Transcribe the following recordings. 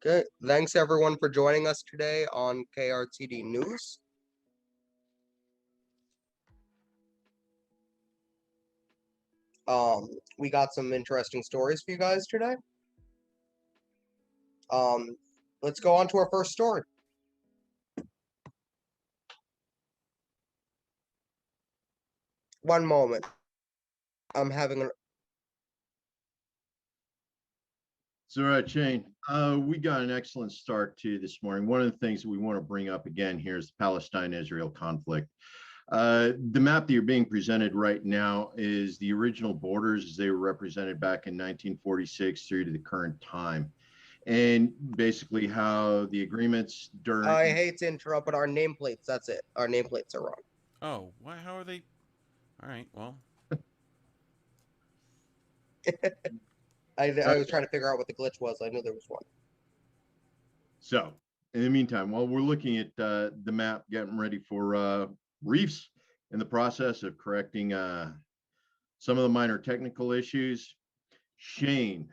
Okay, thanks everyone for joining us today on KRTD News. We got some interesting stories for you guys today. Let's go on to our first story. One moment. I'm having a So, Shane, we got an excellent start to this morning. One of the things that we want to bring up again here is the Palestine-Israel conflict. The map that you're being presented right now is the original borders as they were represented back in 1946 through to the current time. And basically how the agreements I during hate to interrupt, but our nameplates, that's it. Our nameplates are wrong. Oh, why? How are they? All right. Well, I was okay. trying to figure out what the glitch was. I knew there was one. So in the meantime, while we're looking at the map, getting ready for reefs in the process of correcting some of the minor technical issues. Shane,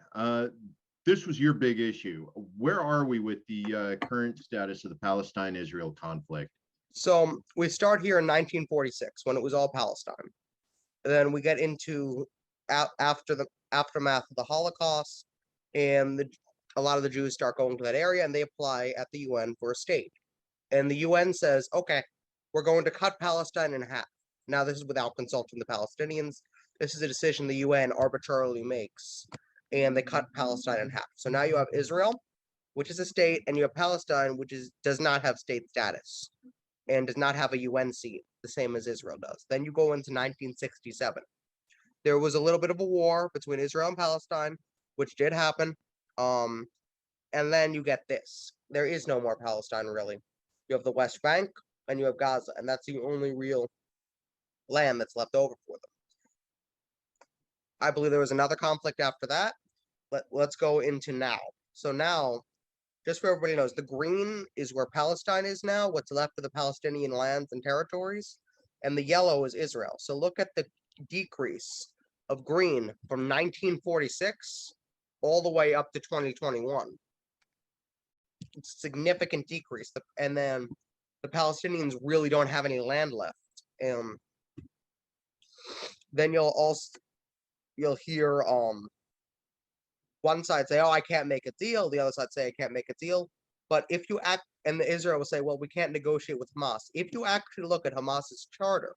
this was your big issue. Where are we with the current status of the Palestine-Israel conflict? So we start here in 1946 when it was all Palestine. And then we get into after the aftermath of the Holocaust, and a lot of the Jews start going to that area, and they apply at the UN for a state. And the UN says, okay, we're going to cut Palestine in half. Now, this is without consulting the Palestinians. This is a decision the UN arbitrarily makes, and they cut Palestine in half. So now you have Israel, which is a state, and you have Palestine, which does not have state status and does not have a UN seat, the same as Israel does. Then you go into 1967. There was a little bit of a war between Israel and Palestine, which did happen. Um, and then you get this. There is no more Palestine, really. You have the West Bank and you have Gaza, and that's the only real land that's left over for them. I believe there was another conflict after that. Let's go into now. So now, just so everybody knows, the green is where Palestine is now, what's left of the Palestinian lands and territories, and the yellow is Israel. So look at the decrease of green from 1946 all the way up to 2021. It's a significant decrease. And then the Palestinians really don't have any land left. Then you'll hear one side say, "Oh, I can't make a deal." The other side say, "I can't make a deal." But if you act, and the Israel will say, "Well, we can't negotiate with Hamas." If you actually look at Hamas's charter,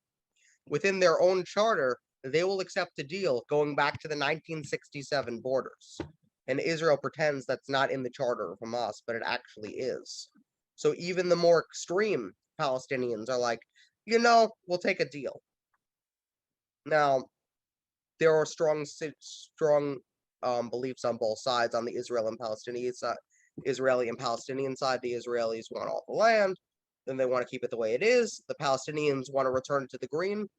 within their own charter, they will accept a deal going back to the 1967 borders. And Israel pretends that's not in the charter of Hamas, but it actually is. So even the more extreme Palestinians are like, we'll take a deal. Now, there are strong beliefs on both sides, on the Israeli and Palestinian side. Israeli and Palestinian side, the Israelis want all the land, then they want to keep it the way it is. The Palestinians want to return it to the green.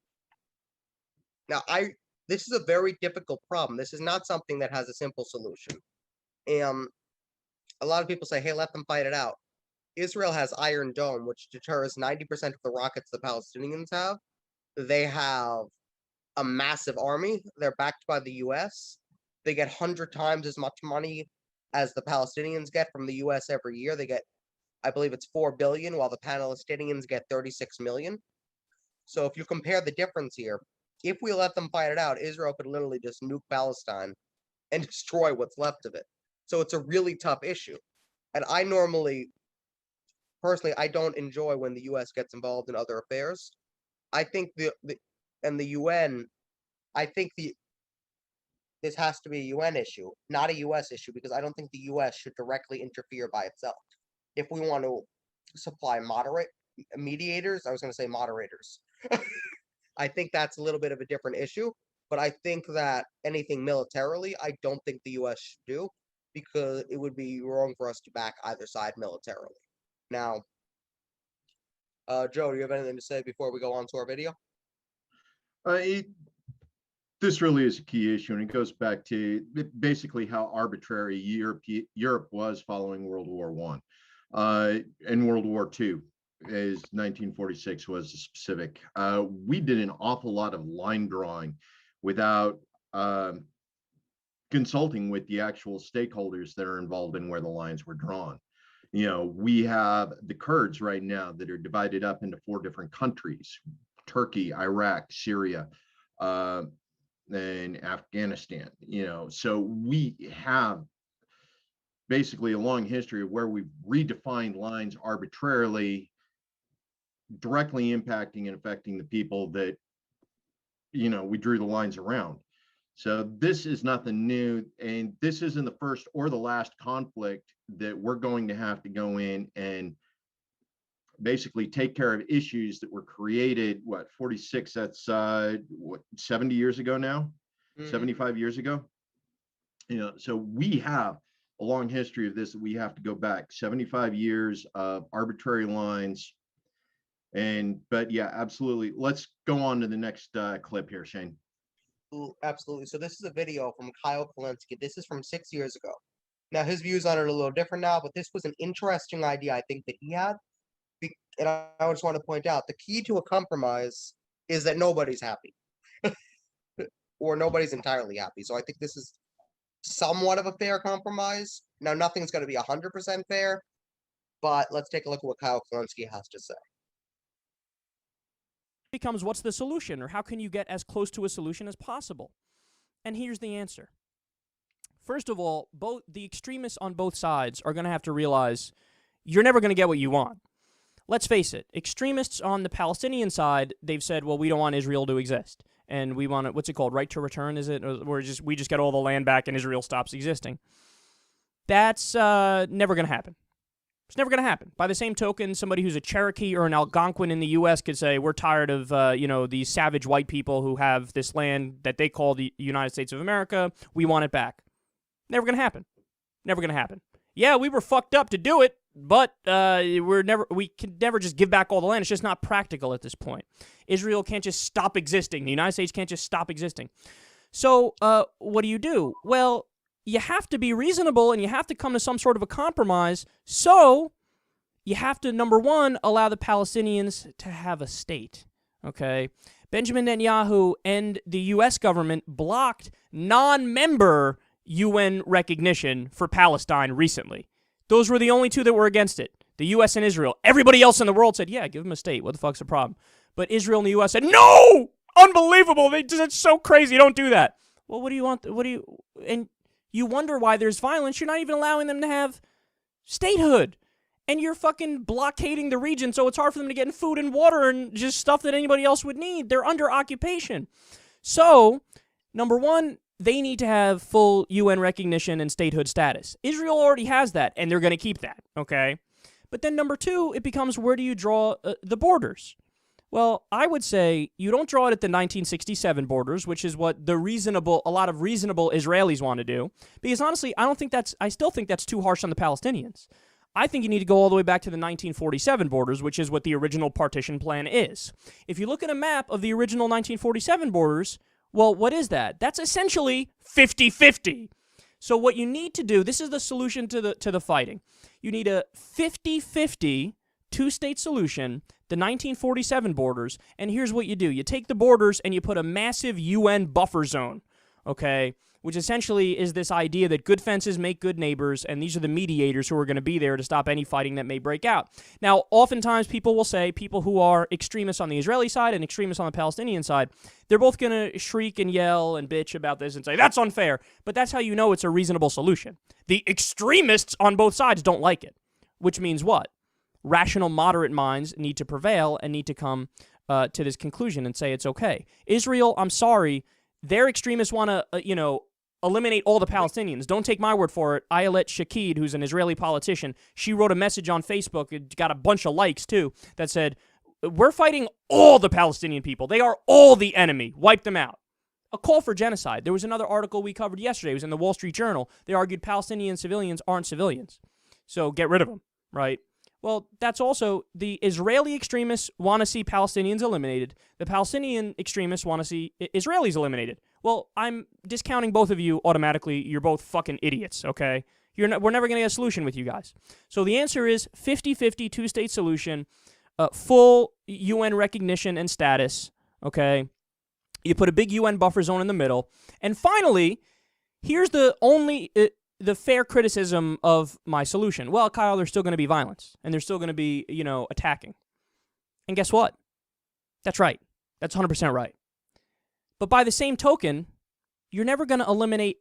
Now, this is a very difficult problem. This is not something that has a simple solution. And a lot of people say, "Hey, let them fight it out." Israel has Iron Dome, which deters 90% of the rockets the Palestinians have. They have a massive army. They're backed by the US. They get 100 times as much money as the Palestinians get from the US every year. They get, I believe it's 4 billion, while the Palestinians get 36 million. So if you compare the difference here, if we let them fight it out, Israel could literally just nuke Palestine and destroy what's left of it. So it's a really tough issue. And personally, I don't enjoy when the US gets involved in other affairs. I think the UN, I think this has to be a UN issue, not a US issue, because I don't think the US should directly interfere by itself. If we want to supply mediators, I was going to say moderators. I think that's a little bit of a different issue, but I think that anything militarily, I don't think the US should do, because it would be wrong for us to back either side militarily. Now, Joe, do you have anything to say before we go on to our video? This really is a key issue, and it goes back to basically how arbitrary Europe was following World War One, and World War Two, as 1946 was specific. We did an awful lot of line drawing without consulting with the actual stakeholders that are involved in where the lines were drawn. We have the Kurds right now that are divided up into 4 different countries: Turkey, Iraq, Syria, and Afghanistan. So we have basically a long history of where we've redefined lines arbitrarily, directly impacting and affecting the people that we drew the lines around. So this is nothing new, and this isn't the first or the last conflict that we're going to have to go in and basically take care of issues that were created, 46, that's 70 years ago now, 75 years ago. So we have a long history of this that we have to go back 75 years of arbitrary lines. But yeah, absolutely. Let's go on to the next clip here, Shane. Absolutely. So this is a video from Kyle Kalinske. This is from 6 years ago. Now, his views on it are a little different now, but this was an interesting idea, I think, that he had. And I just want to point out, the key to a compromise is that nobody's happy. Or nobody's entirely happy. So I think this is somewhat of a fair compromise. Now, nothing's going to be 100% fair, but let's take a look at what Kyle Kalinske has to say. Becomes, what's the solution, or how can you get as close to a solution as possible? And here's the answer. First of all, both the extremists on both sides are going to have to realize you're never going to get what you want. Let's face it, extremists on the Palestinian side, they've said, well, we don't want Israel to exist, and we want, what's it called, right to return, is it? Or we just get all the land back and Israel stops existing. That's never going to happen. It's never going to happen. By the same token, somebody who's a Cherokee or an Algonquin in the U.S. could say, we're tired of, these savage white people who have this land that they call the United States of America. We want it back. Never going to happen. Never going to happen. Yeah, we were fucked up to do it, but we can never just give back all the land. It's just not practical at this point. Israel can't just stop existing. The United States can't just stop existing. So what do? Well, you have to be reasonable, and you have to come to some sort of a compromise. So you have to, number one, allow the Palestinians to have a state, okay? Benjamin Netanyahu and the U.S. government blocked non-member UN recognition for Palestine recently. Those were the only 2 that were against it, the U.S. and Israel. Everybody else in the world said, yeah, give them a state. What the fuck's the problem? But Israel and the U.S. said, no! Unbelievable! It's so crazy. Don't do that. Well, what do you want? And you wonder why there's violence. You're not even allowing them to have statehood. And you're fucking blockading the region, so it's hard for them to get food and water and just stuff that anybody else would need. They're under occupation. So, number one, they need to have full UN recognition and statehood status. Israel already has that, and they're going to keep that, okay? But then number 2, it becomes, where do you draw the borders? Well, I would say you don't draw it at the 1967 borders, which is what a lot of reasonable Israelis want to do. Because honestly, I still think that's too harsh on the Palestinians. I think you need to go all the way back to the 1947 borders, which is what the original partition plan is. If you look at a map of the original 1947 borders, well, what is that? That's essentially 50-50. So what you need to do, this is the solution to the fighting. You need a 50-50 two-state solution, the 1947 borders, and here's what you do. You take the borders and you put a massive UN buffer zone, okay, which essentially is this idea that good fences make good neighbors, and these are the mediators who are going to be there to stop any fighting that may break out. Now, oftentimes people will say, people who are extremists on the Israeli side and extremists on the Palestinian side, they're both going to shriek and yell and bitch about this and say, that's unfair, but that's how you know it's a reasonable solution. The extremists on both sides don't like it, which means what? Rational, moderate minds need to prevail and need to come to this conclusion and say it's okay. Israel, I'm sorry, their extremists want to, eliminate all the Palestinians. Don't take my word for it. Ayelet Shaked, who's an Israeli politician, she wrote a message on Facebook, it got a bunch of likes too, that said, we're fighting all the Palestinian people. They are all the enemy. Wipe them out. A call for genocide. There was another article we covered yesterday. It was in the Wall Street Journal. They argued Palestinian civilians aren't civilians. So get rid of them, right? Well, that's also, the Israeli extremists want to see Palestinians eliminated. The Palestinian extremists want to see Israelis eliminated. Well, I'm discounting both of you automatically. You're both fucking idiots, okay? We're never going to get a solution with you guys. So the answer is 50-50 two-state solution, full UN recognition and status, okay? You put a big UN buffer zone in the middle. And finally, Here's the fair criticism of my solution. Well, Kyle, there's still going to be violence, and there's still going to be, attacking. And guess what? That's right. That's 100% right. But by the same token, you're never going to eliminate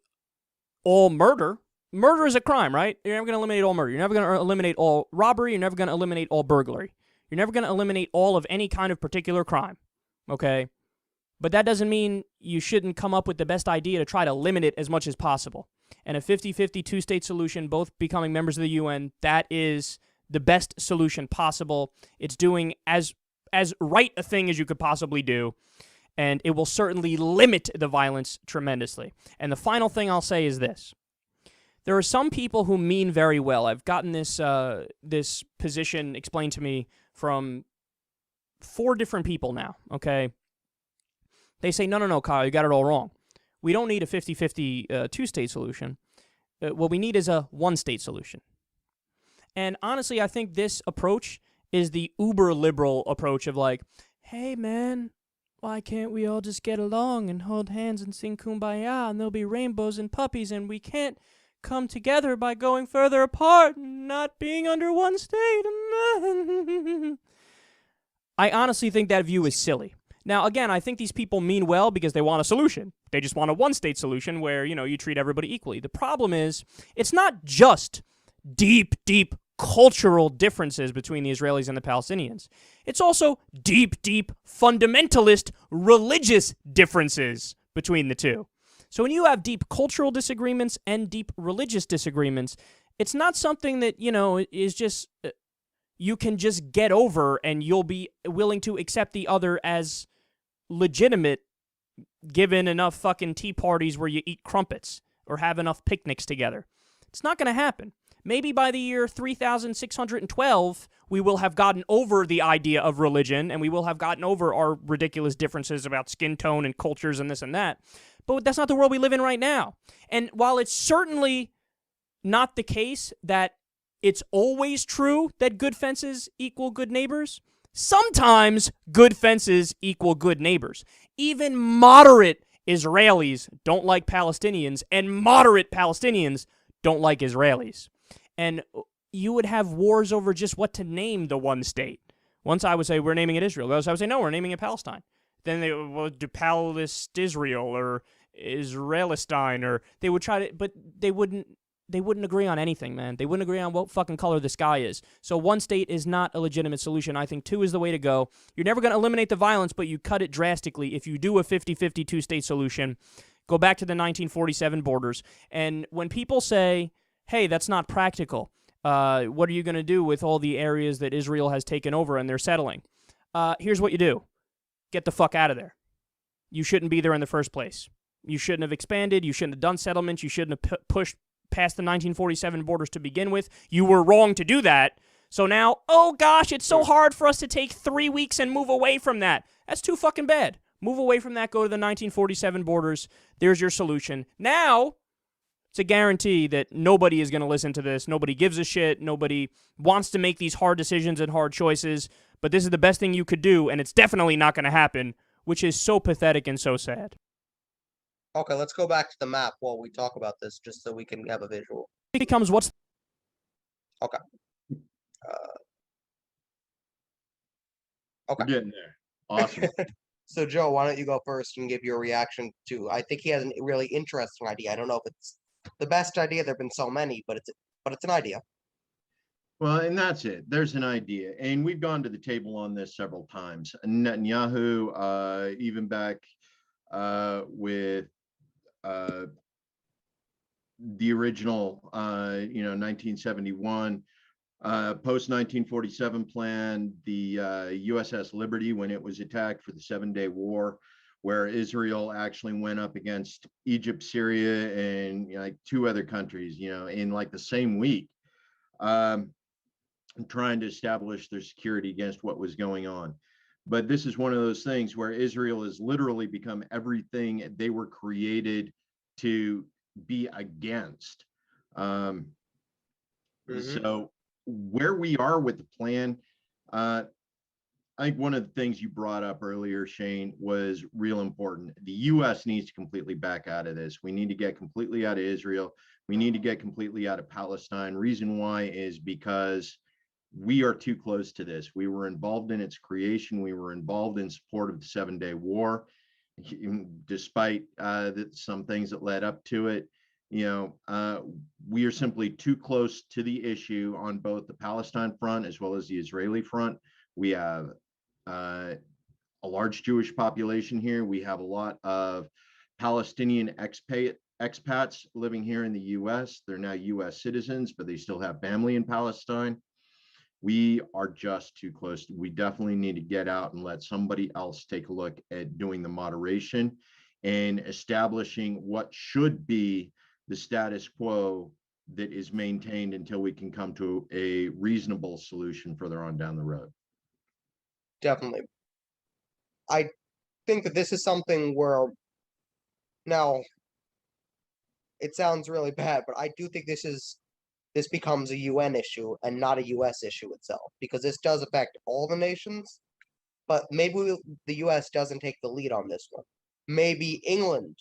all murder. Murder is a crime, right? You're never going to eliminate all murder. You're never going to eliminate all robbery. You're never going to eliminate all burglary. You're never going to eliminate all of any kind of particular crime, okay? But that doesn't mean you shouldn't come up with the best idea to try to limit it as much as possible. And a 50-50 two-state solution, both becoming members of the UN, that is the best solution possible. It's doing as right a thing as you could possibly do, and it will certainly limit the violence tremendously. And the final thing I'll say is this. There are some people who mean very well. I've gotten this position explained to me from 4 different people now, okay? They say, no, Kyle, you got it all wrong. We don't need a 50-50 two-state solution. What we need is a one-state solution. And honestly, I think this approach is the uber-liberal approach of like, hey, man, why can't we all just get along and hold hands and sing Kumbaya, and there'll be rainbows and puppies, and we can't come together by going further apart and not being under one state. I honestly think that view is silly. Now, again, I think these people mean well because they want a solution. They just want a one-state solution where, you treat everybody equally. The problem is, it's not just deep, deep cultural differences between the Israelis and the Palestinians. It's also deep, deep fundamentalist religious differences between the two. So when you have deep cultural disagreements and deep religious disagreements, it's not something that, is just you can just get over and you'll be willing to accept the other as legitimate given enough fucking tea parties where you eat crumpets or have enough picnics together. It's not going to happen. Maybe by the year 3612, we will have gotten over the idea of religion and we will have gotten over our ridiculous differences about skin tone and cultures and this and that. But that's not the world we live in right now. And while it's certainly not the case that it's always true that good fences equal good neighbors, sometimes good fences equal good neighbors. Even moderate Israelis don't like Palestinians, and moderate Palestinians don't like Israelis. And you would have wars over just what to name the one state. Once I would say, we're naming it Israel. The others I would say, no, we're naming it Palestine. Then they would do Palest Israel or Israelistine, or they would try to, but they wouldn't agree on anything, man. They wouldn't agree on what fucking color the sky is. So one state is not a legitimate solution. I think 2 is the way to go. You're never going to eliminate the violence, but you cut it drastically if you do a 50-50 two-state solution. Go back to the 1947 borders. And when people say, hey, that's not practical, what are you going to do with all the areas that Israel has taken over and they're settling? Here's what you do. Get the fuck out of there. You shouldn't be there in the first place. You shouldn't have expanded. You shouldn't have done settlements. You shouldn't have pushed past the 1947 borders to begin with. You were wrong to do that. So now, oh gosh, it's so hard for us to take 3 weeks and move away from that. That's too fucking bad. Move away from that, go to the 1947 borders. There's your solution. Now, it's a guarantee that nobody is going to listen to this. Nobody gives a shit. Nobody wants to make these hard decisions and hard choices. But this is the best thing you could do, and it's definitely not going to happen, which is so pathetic and so sad. Okay, let's go back to the map while we talk about this, just so we can have a visual. It becomes what's... Okay. We're getting there. Awesome. So, Joe, why don't you go first and give your reaction to? I think he has a really interesting idea. I don't know if it's the best idea. There've been so many, but it's an idea. Well, and that's it. There's an idea. And we've gone to the table on this several times. Netanyahu, even back with the original, 1971, post-1947 plan, the USS Liberty, when it was attacked for the 7-Day War, where Israel actually went up against Egypt, Syria, and like 2 other countries, in like the same week, trying to establish their security against what was going on. But this is one of those things where Israel has literally become everything they were created to be against. So where we are with the plan, I think one of the things you brought up earlier, Shane, was real important. The U.S. needs to completely back out of this. We need to get completely out of Israel. We need to get completely out of Palestine. Reason why is because we are too close to this. We were involved in its creation. We were involved in support of the 7-Day War, despite some things that led up to it. We are simply too close to the issue on both the Palestine front as well as the Israeli front. We have a large Jewish population here. We have a lot of Palestinian expats living here in the U.S. They're now U.S. citizens, but they still have family in Palestine. We are just too close. We definitely need to get out and let somebody else take a look at doing the moderation and establishing what should be the status quo that is maintained until we can come to a reasonable solution further on down the road. Definitely. I think that this is something where now it sounds really bad, but I do think this becomes a UN issue and not a US issue itself, because this does affect all the nations, but maybe the US doesn't take the lead on this one. Maybe England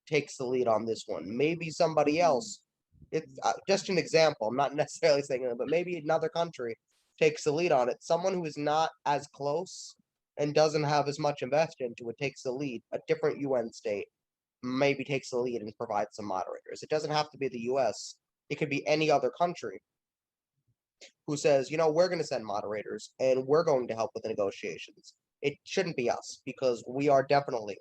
takes the lead on this one. Maybe somebody else. It's just an example. I'm not necessarily saying it, but maybe another country takes the lead on it. Someone who is not as close and doesn't have as much invested into it takes the lead. A different UN state maybe takes the lead and provides some moderators. It doesn't have to be the US. It could be any other country who says, we're going to send moderators and we're going to help with the negotiations. It shouldn't be us, because we are definitely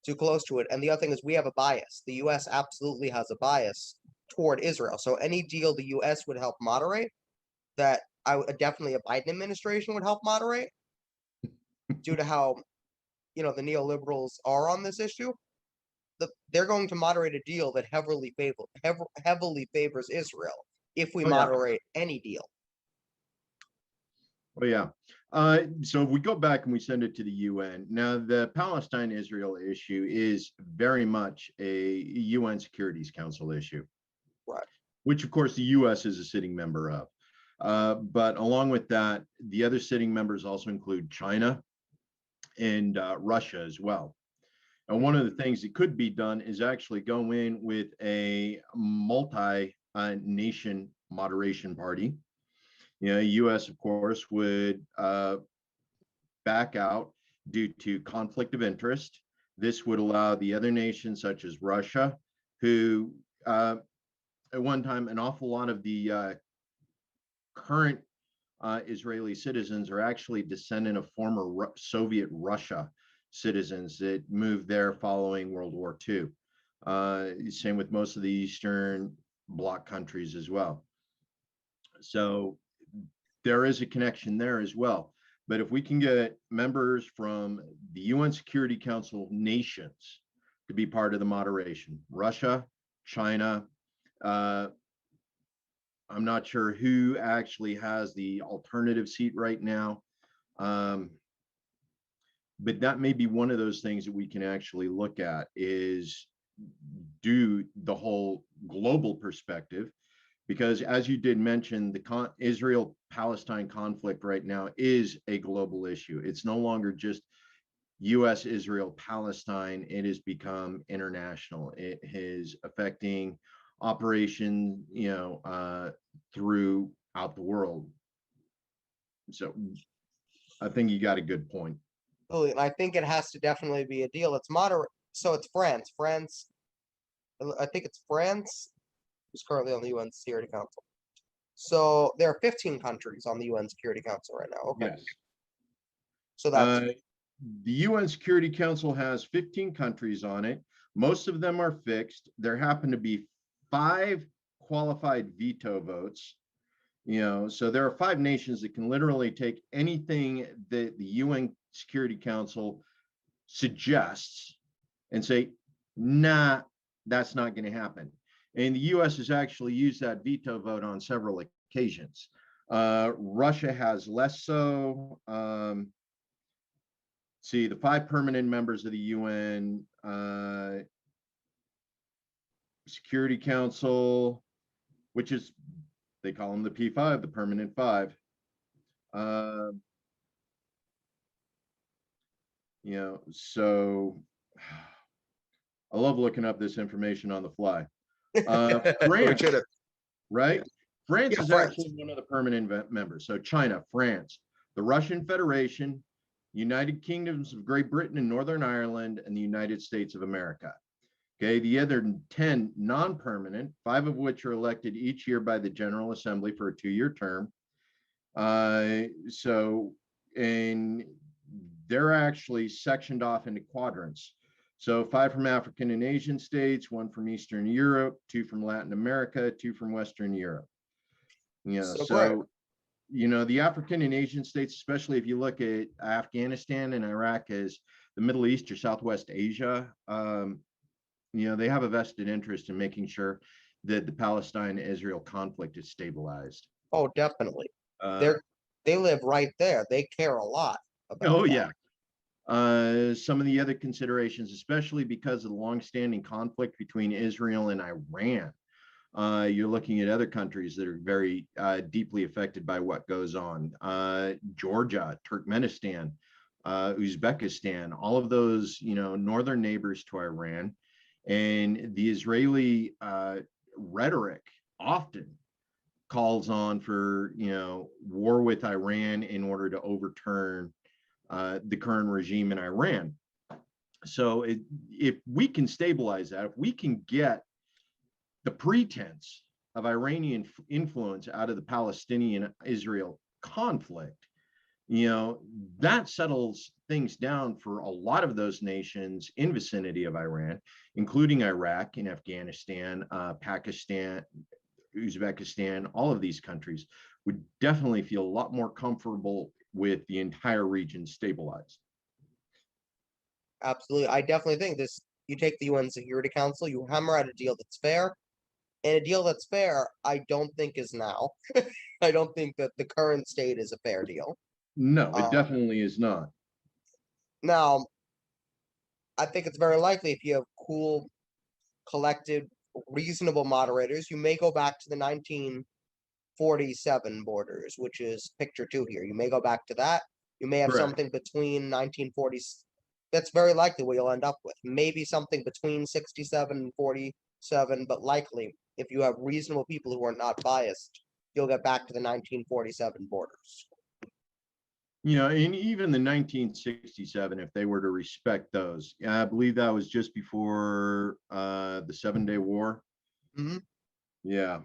too close to it. And the other thing is, we have a bias. The US absolutely has a bias toward Israel. So any deal the US would help moderate, that definitely a Biden administration would help moderate, due to how the neoliberals are on this issue. They're going to moderate a deal that heavily favors Israel if we moderate any deal. Oh, yeah. So if we go back and we send it to the UN, now the Palestine-Israel issue is very much a UN Security Council issue, right? Which, of course, the US is a sitting member of. But along with that, the other sitting members also include China and Russia as well. And one of the things that could be done is actually go in with a multi-nation moderation party. U.S., of course, would back out due to conflict of interest. This would allow the other nations, such as Russia, who at one time, an awful lot of the current Israeli citizens are actually descendant of former Soviet Russia citizens that moved there following World War II. Same with most of the Eastern Bloc countries as well. So there is a connection there as well. But if we can get members from the UN Security Council nations to be part of the moderation, Russia, China, I'm not sure who actually has the alternative seat right now. But that may be one of those things that we can actually look at, is do the whole global perspective, because as you did mention, the Israel-Palestine conflict right now is a global issue. It's no longer just US, Israel, Palestine. It has become international. It is affecting operation, throughout the world. So I think you got a good point. And I think it has to definitely be a deal. It's moderate. So it's France. I think it's France who's currently on the UN Security Council. So there are 15 countries on the UN Security Council right now. Okay. Yes. So that's the UN Security Council has 15 countries on it. Most of them are fixed. There happen to be 5 qualified veto votes. So there are 5 nations that can literally take anything that the UN Security Council suggests and say, nah, that's not going to happen. And the US has actually used that veto vote on several occasions. Russia has less so. See, the 5 permanent members of the UN Security Council, which is, they call them the P5, the permanent 5. So I love looking up this information on the fly. We France, should have. right? France Yeah, is France. actually one of the permanent members. So China, France, the Russian Federation, United Kingdoms of Great Britain and Northern Ireland, and the United States of America. Okay, the other 10 non-permanent, 5 of which are elected each year by the General Assembly for a 2-year term. And they're actually sectioned off into quadrants. So 5 from African and Asian states, 1 from Eastern Europe, 2 from Latin America, 2 from Western Europe. So great. The African and Asian states, especially if you look at Afghanistan and Iraq as the Middle East or Southwest Asia, they have a vested interest in making sure that the Palestine-Israel conflict is stabilized. Oh, definitely. Uh, They live right there. They care a lot about oh, that. yeah. Some of the other considerations, especially because of the longstanding conflict between Israel and Iran, you're looking at other countries that are very deeply affected by what goes on. Georgia, Turkmenistan, Uzbekistan, all of those, northern neighbors to Iran. And the Israeli rhetoric often calls on for, war with Iran in order to overturn the current regime in Iran. So if we can stabilize that, if we can get the pretense of Iranian influence out of the Palestinian-Israel conflict, that settles things down for a lot of those nations in vicinity of Iran, including Iraq and Afghanistan, Pakistan, Uzbekistan. All of these countries would definitely feel a lot more comfortable with the entire region stabilized. Absolutely. I definitely think this, you take the UN Security Council, you hammer out a deal that's fair, and a deal that's fair, I don't think is now. I don't think that the current state is a fair deal. No, it Um, definitely is not. Now, I think it's very likely if you have cool, collected, reasonable moderators, you may go back to the 1947 borders, which is picture 2 here. You may go back to that. You may have Correct. something between 1940. That's very likely what you'll end up with. Maybe something between 67 and 47, but likely, if you have reasonable people who are not biased, you'll get back to the 1947 borders. And even the 1967, if they were to respect those, I believe that was just before the 7-Day War. Mm-hmm. Yeah.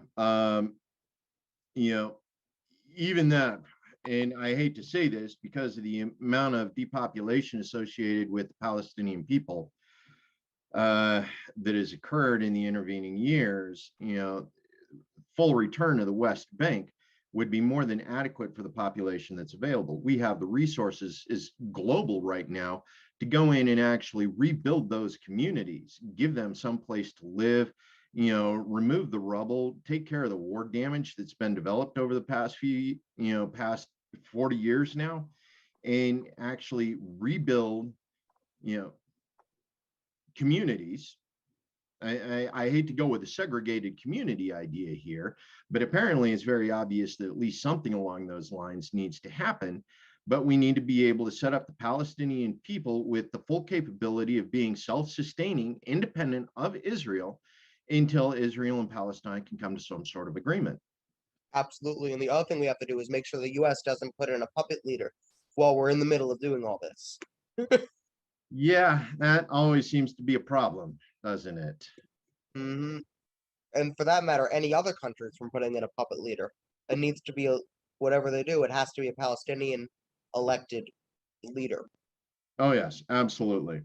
Even that, and I hate to say this because of the amount of depopulation associated with the Palestinian people that has occurred in the intervening years, full return of the West Bank would be more than adequate for the population that's available. We have the resources is global right now to go in and actually rebuild those communities, give them some place to live, remove the rubble, take care of the war damage that's been developed over the past 40 years now, and actually rebuild, communities. I hate to go with a segregated community idea here, but apparently it's very obvious that at least something along those lines needs to happen. But we need to be able to set up the Palestinian people with the full capability of being self-sustaining, independent of Israel, until Israel and Palestine can come to some sort of agreement. Absolutely. And the other thing we have to do is make sure the U.S. doesn't put in a puppet leader while we're in the middle of doing all this. Yeah, that always seems to be a problem, doesn't it? Mm-hmm. And for that matter, any other countries from putting in a puppet leader. It needs to be whatever they do, it has to be a Palestinian elected leader. Oh, yes, absolutely.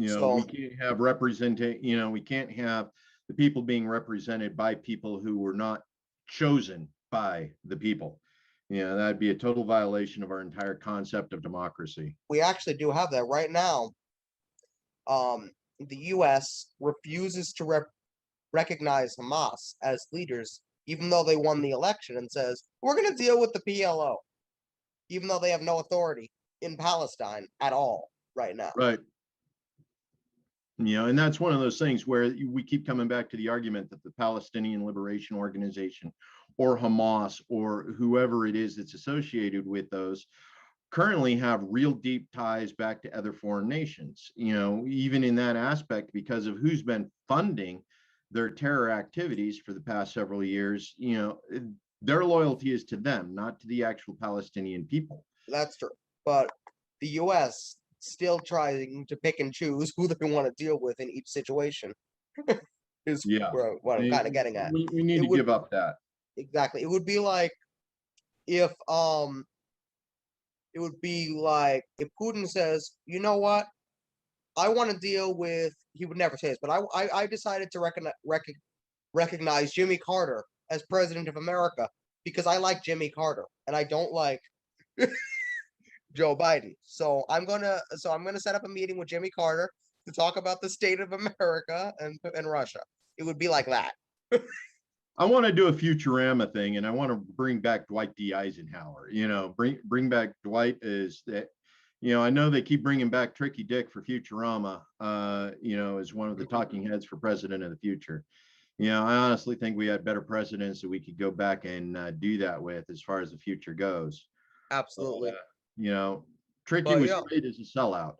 So we can't have we can't have the people being represented by people who were not chosen by the people. That'd be a total violation of our entire concept of democracy. we actually do have that right now. The U.S. refuses to recognize Hamas as leaders, even though they won the election, and says, we're going to deal with the PLO, even though they have no authority in Palestine at all right now. Right. And that's one of those things where we keep coming back to the argument that the Palestinian Liberation Organization or Hamas or whoever it is that's associated with those currently have real deep ties back to other foreign nations, even in that aspect, because of who's been funding their terror activities for the past several years. Their loyalty is to them, not to the actual Palestinian people. That's true. But the US still trying to pick and choose who they want to deal with in each situation. Is Yeah. what I'm kind of getting at. We need It to would- give up that. Exactly. It would be like if it would be like if Putin says, you know what, I want to deal with. He would never say this, but I decided to recognize Jimmy Carter as president of America because I like Jimmy Carter and I don't like Joe Biden. So I'm gonna set up a meeting with Jimmy Carter to talk about the state of America and Russia. It would be like that. I want to do a Futurama thing, and I want to bring back Dwight D. Eisenhower. Bring back Dwight is that. I know they keep bringing back Tricky Dick for Futurama. As one of the talking heads for president of the future. I honestly think we had better presidents that we could go back and do that with as far as the future goes. Absolutely. Tricky But, was yeah. great as a sellout.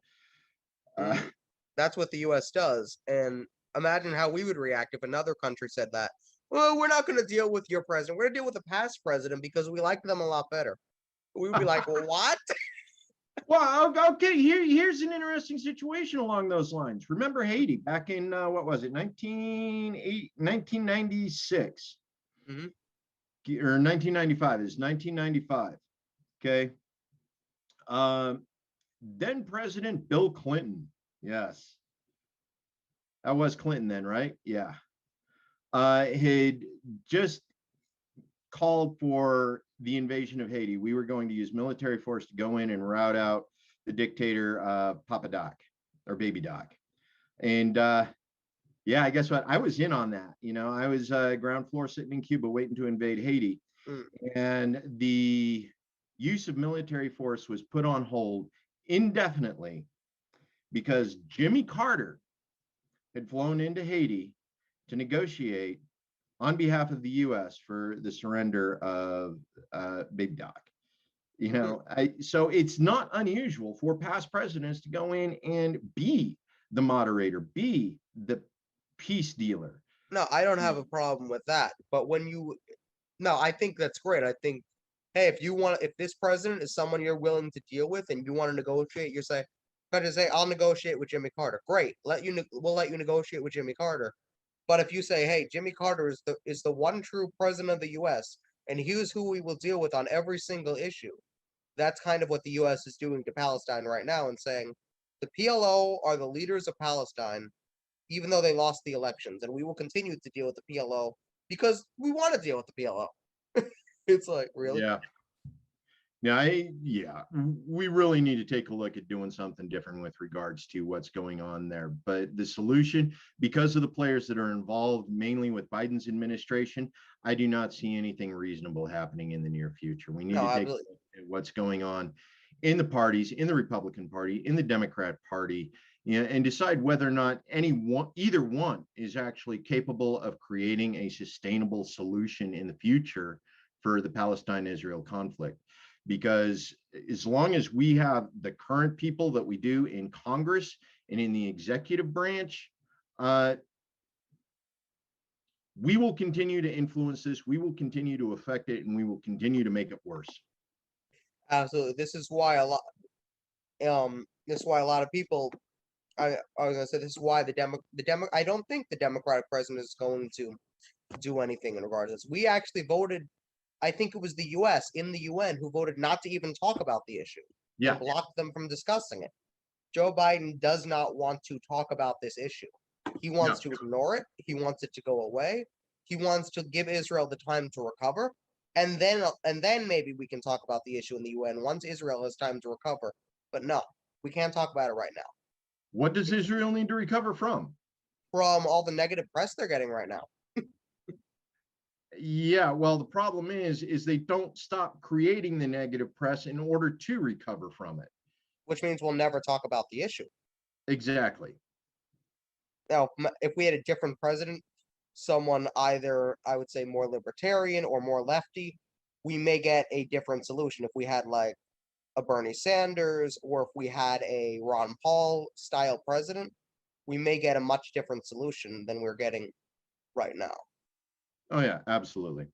That's what the U.S. does, and imagine how we would react if another country said that. Well, we're not going to deal with your president. We're going to deal with the past president because we like them a lot better. We would be like, well, what? Well, okay. Here's an interesting situation along those lines. Remember Haiti back in what was it, 1996, Mhm. or 1995? It's 1995. Okay. Then President Bill Clinton. Yes, that was Clinton then, right? Yeah. Had just called for the invasion of Haiti. We were going to use military force to go in and rout out the dictator, Papa Doc or Baby Doc. And yeah, guess what? I was in on that. I was ground floor sitting in Cuba waiting to invade Haiti. And the use of military force was put on hold indefinitely because Jimmy Carter had flown into Haiti to negotiate on behalf of the U.S. for the surrender of Baby Doc. So it's not unusual for past presidents to go in and be the moderator, be the peace dealer. No, I don't have a problem with that. But no, I think that's great. I think, hey, if this president is someone you're willing to deal with and you want to negotiate, you say, I'll negotiate with Jimmy Carter. Great, we'll let you negotiate with Jimmy Carter. But if you say, hey, Jimmy Carter is the one true president of the U.S. and here's who we will deal with on every single issue, that's kind of what the U.S. is doing to Palestine right now and saying the PLO are the leaders of Palestine, even though they lost the elections, and we will continue to deal with the PLO because we want to deal with the PLO. It's like, really? Yeah. Yeah, we really need to take a look at doing something different with regards to what's going on there. But the solution, because of the players that are involved, mainly with Biden's administration, I do not see anything reasonable happening in the near future. We need to take a look at what's going on in the parties, in the Republican Party, in the Democrat Party, and decide whether or not either one is actually capable of creating a sustainable solution in the future for the Palestine-Israel conflict. Because as long as we have the current people that we do in Congress and in the executive branch, we will continue to influence this, we will continue to affect it, and we will continue to make it worse. Absolutely. This is why a lot of people, I was gonna say, this is why I don't think the Democratic president is going to do anything in regards to this. We actually voted, I think it was the U.S. in the UN who voted not to even talk about the issue. Yeah. And blocked them from discussing it. Joe Biden does not want to talk about this issue. He wants to ignore it. He wants it to go away. He wants to give Israel the time to recover. And then maybe we can talk about the issue in the UN once Israel has time to recover. But no, we can't talk about it right now. What does Israel need to recover from? From all the negative press they're getting right now. Yeah, well, the problem is they don't stop creating the negative press in order to recover from it. Which means we'll never talk about the issue. Exactly. Now, if we had a different president, someone either, I would say, more libertarian or more lefty, we may get a different solution. If we had, like, a Bernie Sanders, or if we had a Ron Paul style president, we may get a much different solution than we're getting right now. Oh yeah, absolutely.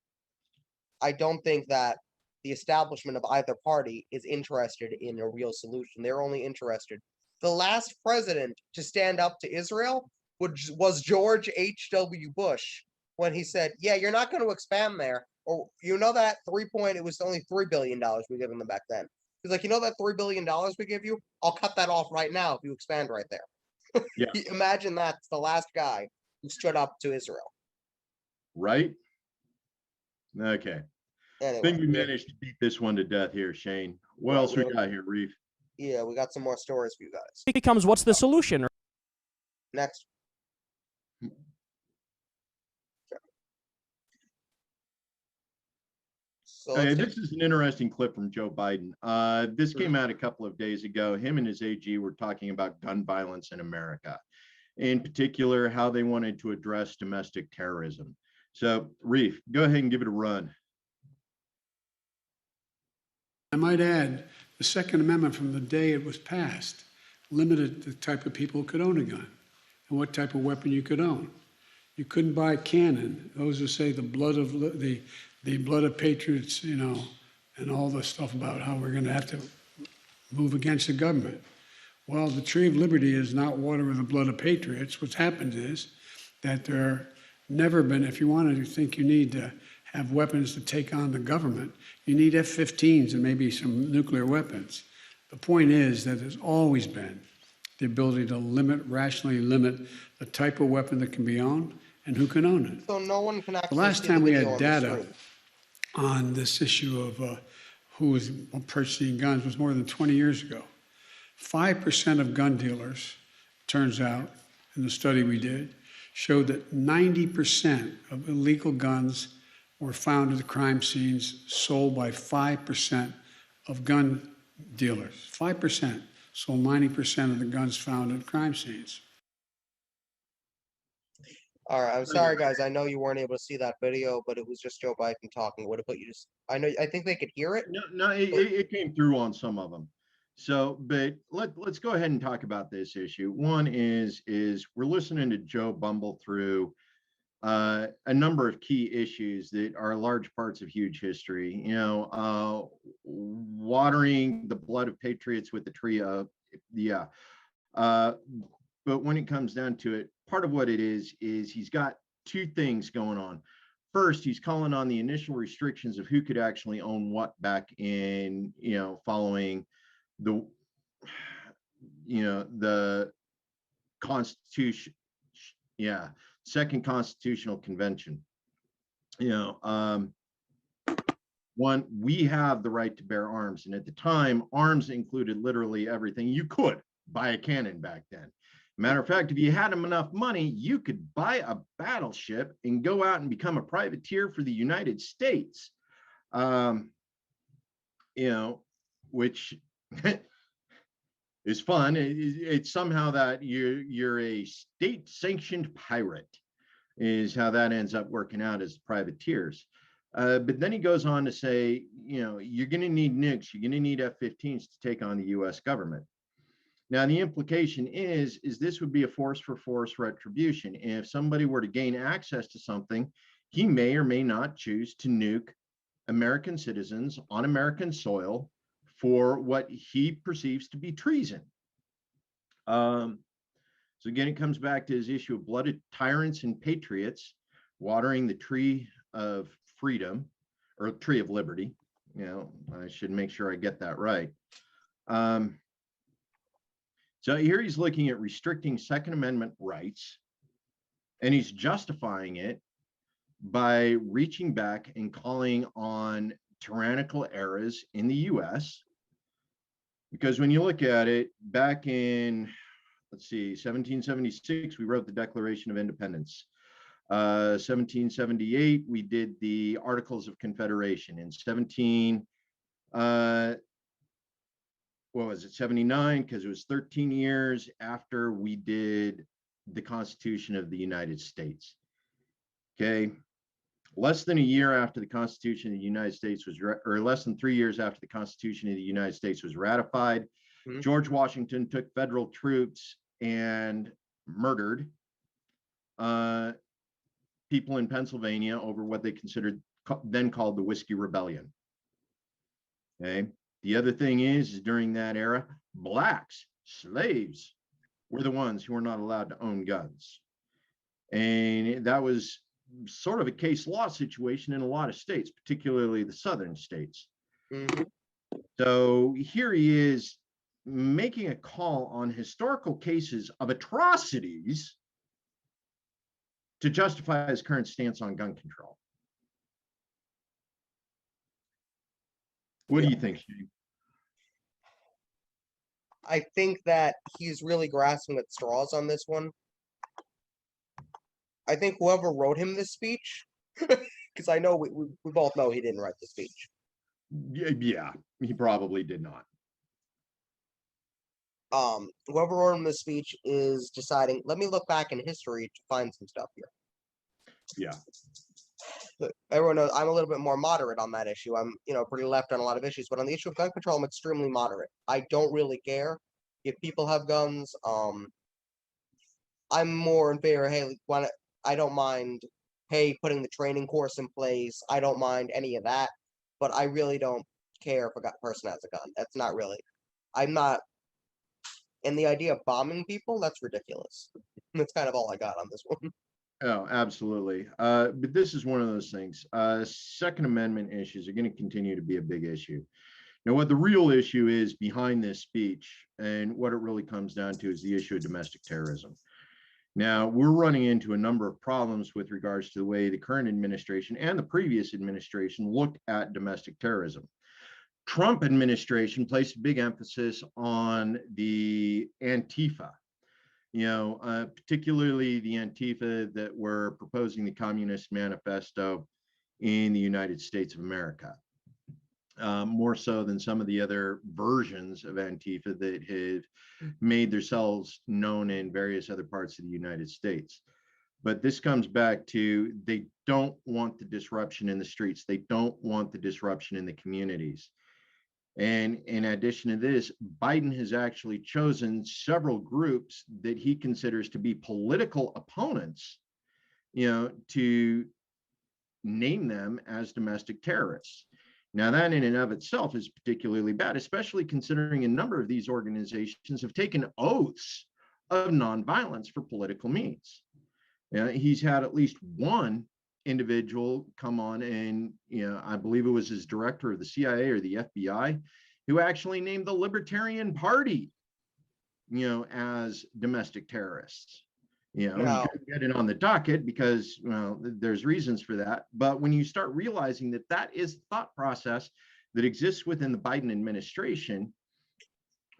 I don't think that the establishment of either party is interested in a real solution. They're only interested. The last president to stand up to Israel was George H.W. Bush when he said, "Yeah, you're not going to expand there, or you know that it was only $3 billion we gave them back then." He's like, "You know that $3 billion we give you? I'll cut that off right now if you expand right there." Yeah. Imagine that's the last guy who stood up to Israel. Right? Okay. I Anyway, think we managed to beat this one to death here, Shane. What Right, else we we- got here, Reef? yeah, we got some more stories for you guys. It becomes, what's the solution? Next. So Okay, let's take, this is an interesting clip from Joe Biden. This came out a couple of days ago. Him and his AG were talking about gun violence in America, in particular, how they wanted to address domestic terrorism. So, Reef, go ahead and give it a run. I might add, the Second Amendment from the day it was passed limited the type of people who could own a gun and what type of weapon you could own. You couldn't buy a cannon. Those who say the blood of patriots, you know, and all the stuff about how we're going to have to move against the government. Well, the tree of liberty is not water with the blood of patriots. What's happened is that there never been, if you want to think you need to have weapons to take on the government, you need F-15s and maybe some nuclear weapons. The point is that there's always been the ability to rationally limit the type of weapon that can be owned and who can own it. so no one can actually. The last see time the we video had on the data screen. on this issue of who was purchasing guns was more than 20 years ago. 5% of gun dealers, turns out, in the study we did, showed that 90% of illegal guns were found at the crime scenes sold by 5% of gun dealers. 5% sold 90% of the guns found at crime scenes. All right, I'm sorry, guys. I know you weren't able to see that video, but it was just Joe Biden talking. Would have put you just. I think they could hear it. No, it came through on some of them. So, but let's go ahead and talk about this issue. One is we're listening to Joe bumble through a number of key issues that are large parts of huge history. You know, watering the blood of patriots with the tree of, yeah. But when it comes down to it, part of what it is he's got two things going on. First, he's calling on the initial restrictions of who could actually own what back in, you know, following the, you know, the Constitution, yeah, Second Constitutional Convention. You know, one, we have the right to bear arms, and at the time, arms included literally everything. You could buy a cannon back then. Matter of fact, if you had enough money, you could buy a battleship and go out and become a privateer for the United States. You know, which is fun. It's somehow that you're a state-sanctioned pirate, is how that ends up working out as privateers. But then he goes on to say, you know, you're going to need nukes, you're going to need F-15s to take on the U.S. government. Now, the implication is this would be a force for force retribution. If somebody were to gain access to something, he may or may not choose to nuke American citizens on American soil for what he perceives to be treason. So again, it comes back to his issue of blooded tyrants and patriots watering the tree of freedom, or tree of liberty. You know, I should make sure I get that right. So here he's looking at restricting Second Amendment rights, and he's justifying it by reaching back and calling on tyrannical eras in the US. Because when you look at it, back in, let's see, 1776, we wrote the Declaration of Independence. 1778, we did the Articles of Confederation. In 79, because it was 13 years after we did the Constitution of the United States. Okay. Less than a year after the Constitution of the United States was, or less than 3 years after the Constitution of the United States was ratified, George Washington took federal troops and murdered people in Pennsylvania over what they considered then called the Whiskey Rebellion. Okay. The other thing is during that era, blacks, slaves, were the ones who were not allowed to own guns. And that was sort of a case law situation in a lot of states, particularly the southern states. Mhm. So here he is making a call on historical cases of atrocities to justify his current stance on gun control. What do you think, Steve? I think that he's really grasping at straws on this one. I think whoever wrote him this speech, because I know we both know he didn't write the speech. Yeah, he probably did not. Whoever wrote him this speech is deciding, let me look back in history to find some stuff here. Yeah. But everyone knows I'm a little bit more moderate on that issue. I'm, pretty left on a lot of issues, but on the issue of gun control, I'm extremely moderate. I don't really care if people have guns. I'm more in favor. Hey, I don't mind. Hey, putting the training course in place. I don't mind any of that, but I really don't care if a person has a gun. That's not really. I'm not. And the idea of bombing people, that's ridiculous. That's kind of all I got on this one. Oh, absolutely. But this is one of those things. Second Amendment issues are going to continue to be a big issue. Now, what the real issue is behind this speech and what it really comes down to is the issue of domestic terrorism. Now, we're running into a number of problems with regards to the way the current administration and the previous administration looked at domestic terrorism. Trump administration placed a big emphasis on the Antifa, particularly the Antifa that were proposing the Communist Manifesto in the United States of America, more so than some of the other versions of Antifa that have made themselves known in various other parts of the United States. But this comes back to they don't want the disruption in the streets. They don't want the disruption in the communities. And in addition to this, Biden has actually chosen several groups that he considers to be political opponents, to name them as domestic terrorists. Now, that in and of itself is particularly bad, especially considering a number of these organizations have taken oaths of nonviolence for political means. He's had at least one individual come on and, I believe it was his director of the CIA or the FBI, who actually named the Libertarian Party, as domestic terrorists. He couldn't get it on the docket because, there's reasons for that. But when you start realizing that that is the thought process that exists within the Biden administration,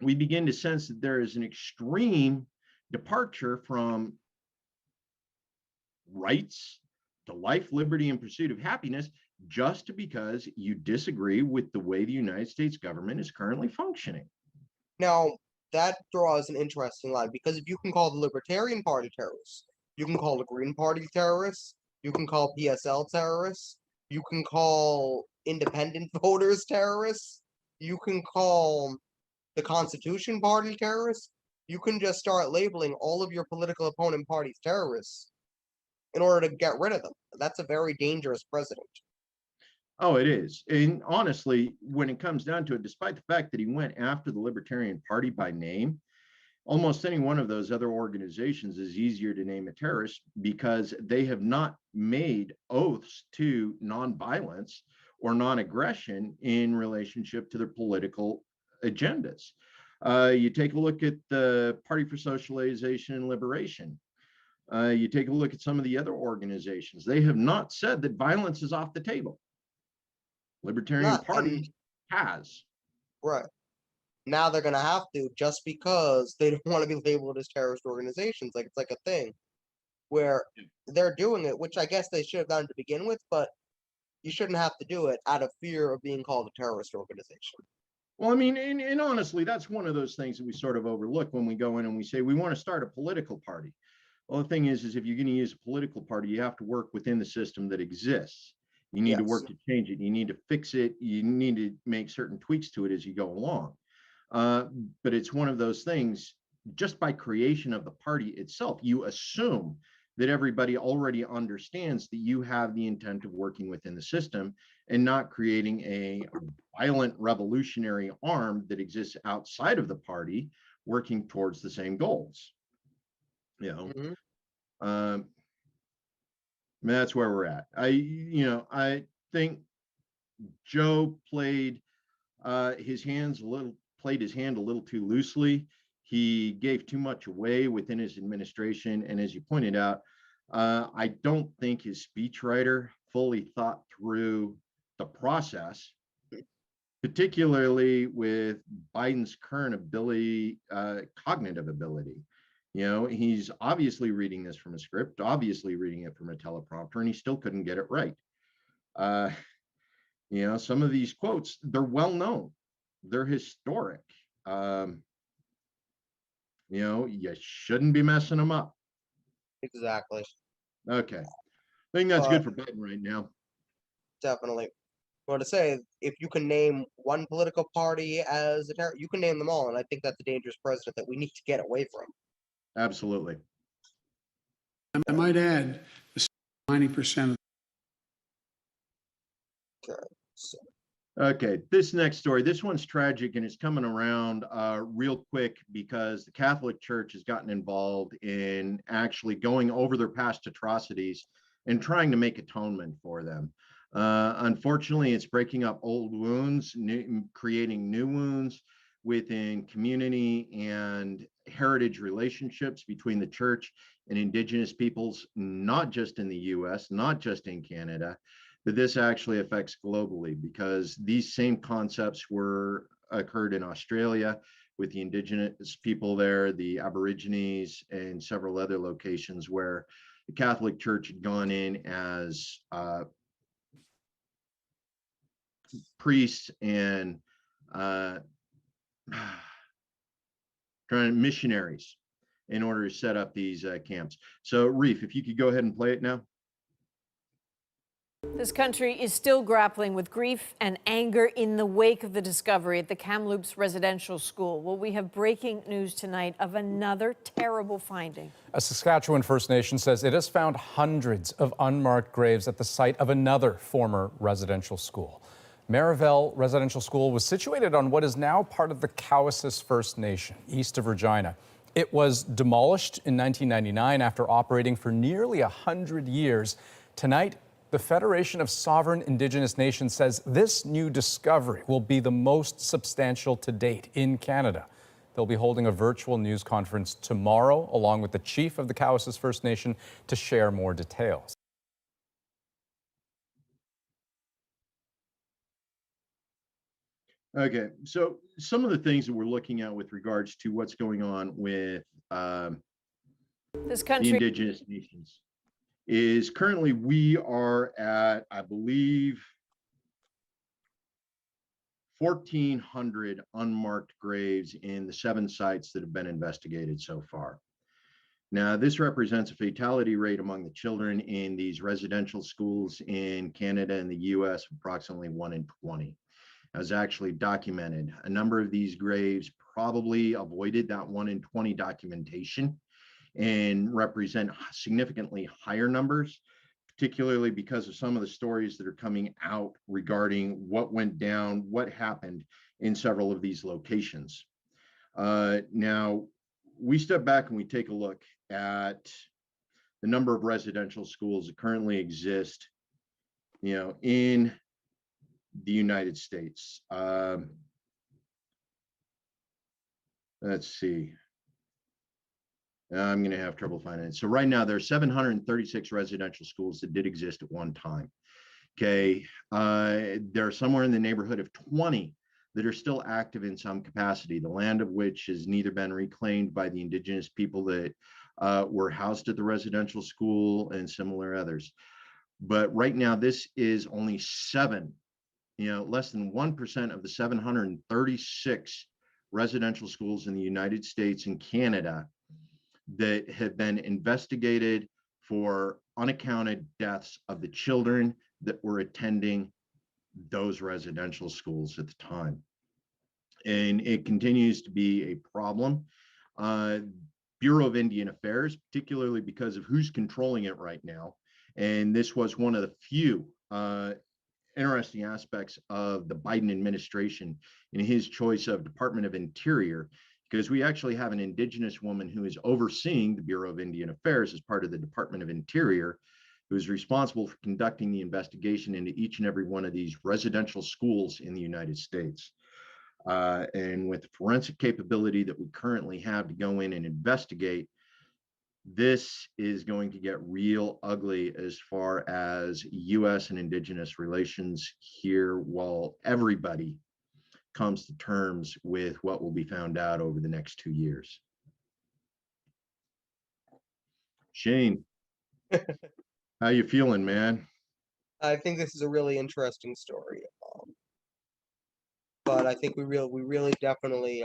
we begin to sense that there is an extreme departure from rights to life, liberty, and pursuit of happiness just because you disagree with the way the United States government is currently functioning. Now, that draws an interesting line because if you can call the Libertarian Party terrorists, you can call the Green Party terrorists, you can call PSL terrorists, you can call independent voters terrorists, you can call the Constitution Party terrorists, you can just start labeling all of your political opponent parties terrorists in order to get rid of them. That's a very dangerous precedent. Oh, it is. And honestly, when it comes down to it, despite the fact that he went after the Libertarian Party by name, almost any one of those other organizations is easier to name a terrorist because they have not made oaths to nonviolence or non-aggression in relationship to their political agendas. You take a look at the Party for Socialization and Liberation. You take a look at some of the other organizations. They have not said that violence is off the table. Libertarian Party has. Right. Now they're going to have to just because they don't want to be labeled as terrorist organizations. Like, it's like a thing where they're doing it, which I guess they should have done to begin with, but you shouldn't have to do it out of fear of being called a terrorist organization. Well, I mean, and honestly, that's one of those things that we sort of overlook when we go in and we say we want to start a political party. Well, the thing is if you're going to use a political party, you have to work within the system that exists. You need to Yes. work to change it. You need to fix it. You need to make certain tweaks to it as you go along. Uh, but it's one of those things, just by creation of the party itself, you assume that everybody already understands that you have the intent of working within the system and not creating a violent revolutionary arm that exists outside of the party working towards the same goals. You know, Mhm. um, that's where we're at. I think Joe played his hand a little too loosely. He gave too much away within his administration, and as you pointed out, I don't think his speechwriter fully thought through the process, particularly with Biden's current ability, cognitive ability. He's obviously reading this from a script, obviously reading it from a teleprompter, and he still couldn't get it right. Uh, some of these quotes, they're well known, they're historic. Um, you shouldn't be messing them up. Exactly. Okay. I think that's Uh, good for Biden right now. Definitely. Well, to say, if you can name one political party as a terror, you can name them all, and I think that's a dangerous precedent that we need to get away from. Absolutely. I might add, 90% of So, Okay, this next story, this one's tragic and it's coming around real quick because the Catholic Church has gotten involved in actually going over their past atrocities and trying to make atonement for them. Unfortunately, it's breaking up old wounds, creating new wounds within community and heritage relationships between the church and indigenous peoples, not just in the US, not just in Canada, but this actually affects globally because these same concepts occurred in Australia with the indigenous people there, the Aborigines, and several other locations where the Catholic Church had gone in as priests and missionaries in order to set up these camps. So, Reef, if you could go ahead and play it now. This country is still grappling with grief and anger in the wake of the discovery at the Kamloops Residential School. Well, we have breaking news tonight of another terrible finding. A Saskatchewan First Nation says it has found hundreds of unmarked graves at the site of another former residential school. Marivel Residential School was situated on what is now part of the Cowessess First Nation, east of Regina. It was demolished in 1999 after operating for nearly 100 years. Tonight, the Federation of Sovereign Indigenous Nations says this new discovery will be the most substantial to date in Canada. They'll be holding a virtual news conference tomorrow, along with the chief of the Cowessess First Nation, to share more details. Okay, so some of the things that we're looking at with regards to what's going on with This the country indigenous nations is currently we are at, I believe, 1,400 unmarked graves in the 7 sites that have been investigated so far. Now, this represents a fatality rate among the children in these residential schools in Canada and the US of approximately 1 in 20. As actually documented, a number of these graves probably avoided that 1 in 20 documentation and represent significantly higher numbers, particularly because of some of the stories that are coming out regarding what went down, what happened in several of these locations. Now, we step back and we take a look at the number of residential schools that currently exist, in the United States. Let's see. I'm going to have trouble finding it. So right now there are 736 residential schools that did exist at one time. Okay. There are somewhere in the neighborhood of 20 that are still active in some capacity, the land of which has neither been reclaimed by the indigenous people that were housed at the residential school and similar others. But right now, this is only 7, less than 1% of the 736 residential schools in the United States and Canada that have been investigated for unaccounted deaths of the children that were attending those residential schools at the time. And it continues to be a problem. Bureau of Indian Affairs, particularly because of who's controlling it right now. And this was one of the few interesting aspects of the Biden administration in his choice of Department of Interior, because we actually have an indigenous woman who is overseeing the Bureau of Indian Affairs as part of the Department of Interior, who is responsible for conducting the investigation into each and every one of these residential schools in the United States. And with the forensic capability that we currently have to go in and investigate, this is going to get real ugly as far as U.S. and indigenous relations here, while everybody comes to terms with what will be found out over the next 2 years. Shane, how you feeling, man? I think this is a really interesting story. But I think we really definitely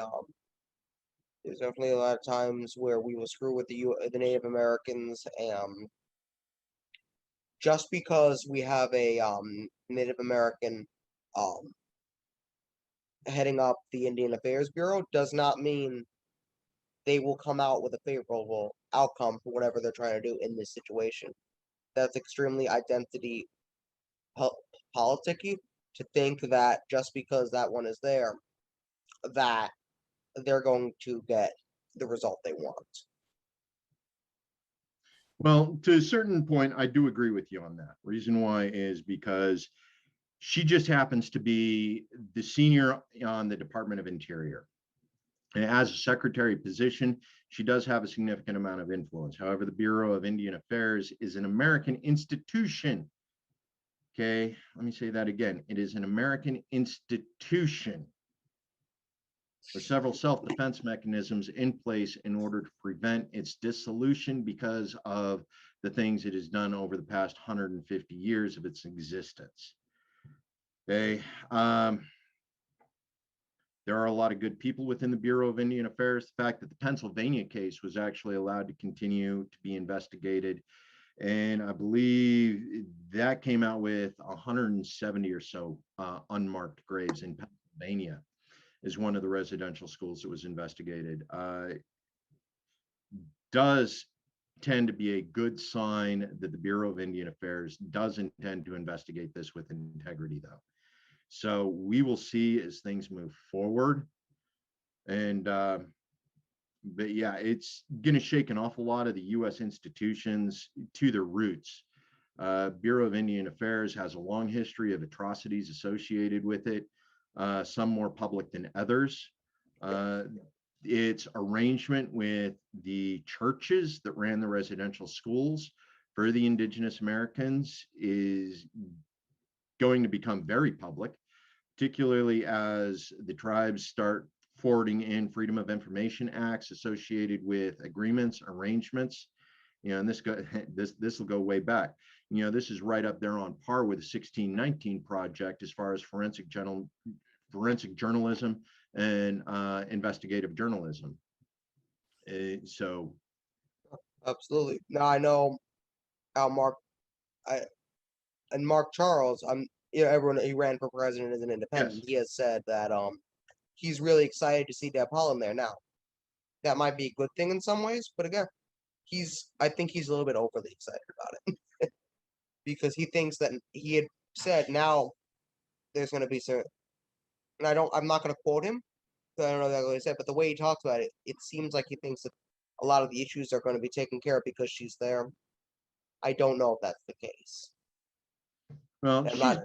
there's definitely a lot of times where we will screw with the Native Americans, and just because we have a Native American heading up the Indian Affairs Bureau does not mean they will come out with a favorable outcome for whatever they're trying to do in this situation. That's extremely identity politicky to think that just because that one is there, that they're going to get the result they want. Well, to a certain point, I do agree with you on that. Reason why is because she just happens to be the senior on the Department of Interior. And as a secretary position, she does have a significant amount of influence. However, the Bureau of Indian Affairs is an American institution. Okay, let me say that again. It is an American institution with several self-defense mechanisms in place in order to prevent its dissolution because of the things it has done over the past 150 years of its existence. Okay, there are a lot of good people within the Bureau of Indian Affairs. The fact that the Pennsylvania case was actually allowed to continue to be investigated, and I believe that came out with 170 or so unmarked graves in Pennsylvania, is one of the residential schools that was investigated. Does tend to be a good sign that the Bureau of Indian Affairs does intend to investigate this with integrity, though. So we will see as things move forward. And but yeah, it's going to shake an awful lot of the U.S. institutions to their roots. Bureau of Indian Affairs has a long history of atrocities associated with it, some more public than others. Its arrangement with the churches that ran the residential schools for the indigenous Americans is going to become very public, particularly as the tribes start forwarding in Freedom of Information Acts associated with agreements, arrangements. You know, and this will go way back. You know, this is right up there on par with the 1619 Project as far as forensic journalism and investigative journalism. So, Absolutely. Now I know Mark Charles. Everyone he ran for president as an independent. Yes. He has said that he's really excited to see Deb Haaland there now. That might be a good thing in some ways, but again, I think he's a little bit overly excited about it because he thinks that he had said now there's going to be some, and I'm not going to quote him because I don't know exactly what he said, but the way he talks about it, it seems like he thinks that a lot of the issues are going to be taken care of because she's there. I don't know if that's the case. well, I'm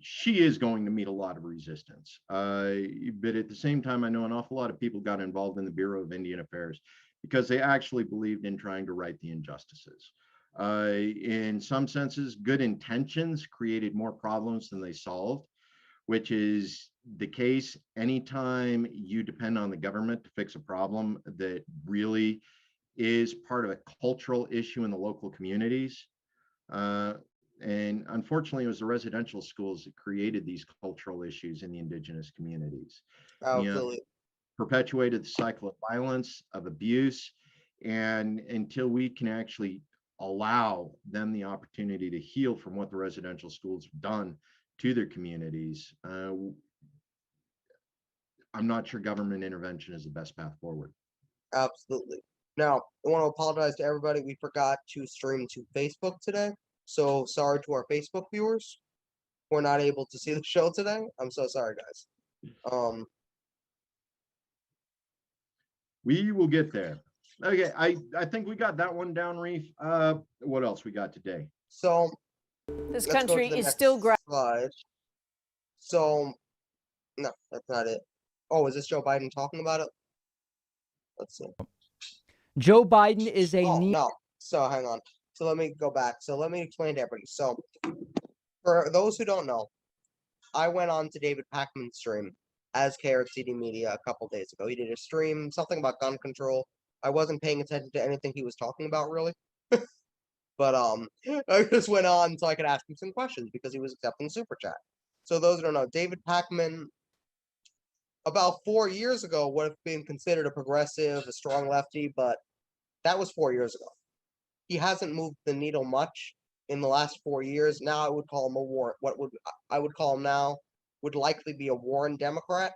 she is going to meet a lot of resistance. But at the same time, I know an awful lot of people got involved in the Bureau of Indian Affairs because they actually believed in trying to right the injustices. In some senses, good intentions created more problems than they solved, which is the case anytime you depend on the government to fix a problem that really is part of a cultural issue in the local communities. And unfortunately, it was the residential schools that created these cultural issues in the indigenous communities. absolutely. Perpetuated the cycle of violence, of abuse, And until we can actually allow them the opportunity to heal from what the residential schools have done to their communities, I'm not sure government intervention is the best path forward. Absolutely. Now, I want to apologize to everybody. We forgot to stream to Facebook today. So sorry to our Facebook viewers. We're not able to see the show today. I'm so sorry, guys. We will get there. Okay, I think we got that one down, Reef. What else we got today? So This let's go to country the is next still slide. So no, that's not it. Oh, is this Joe Biden talking about it? Let's see. Joe Biden is a Oh no. So hang on. So let me go back. So let me explain to everybody. So for those who don't know, I went on to David Pakman's stream as KRTD Media a couple days ago. He did a stream, something about gun control. I wasn't paying attention to anything he was talking about really. But I just went on so I could ask him some questions because he was accepting super chat. So those who don't know, David Pakman about 4 years ago would have been considered a progressive, a strong lefty, but that was 4 years ago. He hasn't moved the needle much in the last 4 years. Now I would call him a Warren. What would I would call him now would likely be a Warren Democrat,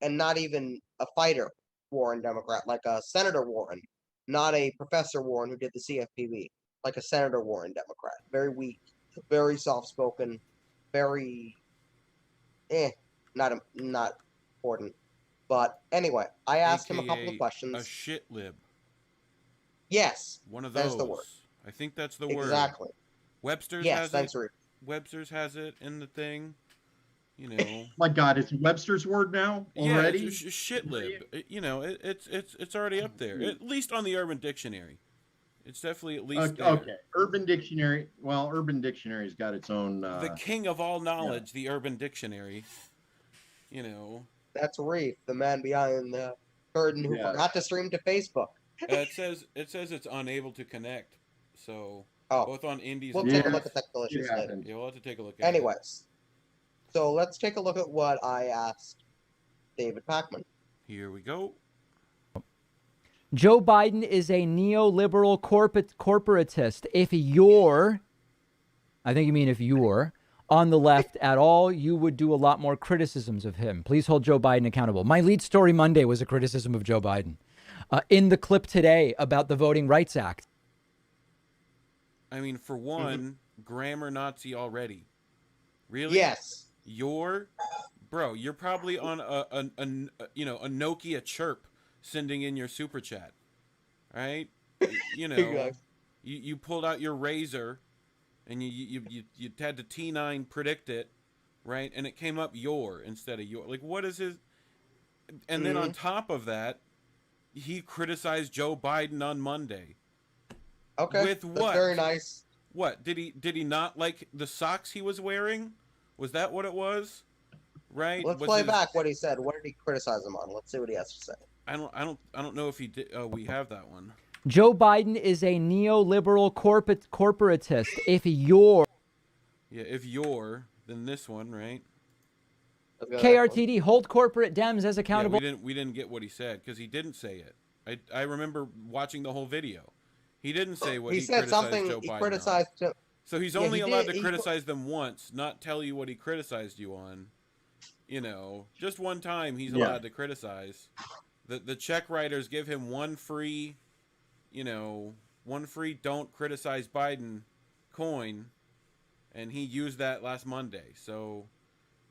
and not even a fighter Warren Democrat, like a Senator Warren, not a Professor Warren who did the CFPB, like a Senator Warren Democrat. Very weak, very soft spoken, very not important. But anyway, I asked him a couple of AKA questions. A shit lib. Yes, One of that those. is the word. I think that's the word. Exactly. Webster's Yes, has thanks, it. Reed. Webster's has it in the thing. You know. My God, it's Webster's word now already. Yeah, it's shit lib. You know, it's already up there. At least on the Urban Dictionary. It's definitely at least there. Okay, Urban Dictionary. Well, Urban Dictionary's got its own. The king of all knowledge, the Urban Dictionary. You know. That's Reef, the man behind the curtain who forgot to stream to Facebook. It says it's unable to connect. So both on Indies we'll and take a ours. look at technical issues later. Yeah, we'll have to take a look at Anyways, so let's take a look at what I asked David Pakman. Here we go. Joe Biden is a neoliberal corporatist. If you're on the left at all, you would do a lot more criticisms of him. Please hold Joe Biden accountable. My lead story Monday was a criticism of Joe Biden. In the clip today about the Voting Rights Act. I mean, for one, grammar Nazi already. Really? Yes. You're probably on a Nokia chirp sending in your super chat, right? You know, you pulled out your razor, and you had to T9 predict it, right? And it came up your instead of your. Like, what is his? And then on top of that, he criticized Joe Biden on Monday. Okay. With that's what? Very nice. What did he not like the socks he was wearing? Was that what it was? Right. Let's play back what he said. What did he criticize him on? Let's see what he has to say. I don't know if he did. We have that one. Joe Biden is a neoliberal corporatist. If you're then this one, right? KRTD, hold corporate Dems as accountable. Yeah, we didn't get what he said because he didn't say it. I remember watching the whole video. He didn't say what he said. Criticized Something Joe he Biden criticized him. So he's only allowed to criticize them once, not tell you what he criticized you on. You know, just one time he's allowed to criticize. The check writers give him one free don't criticize Biden coin, and he used that last Monday. So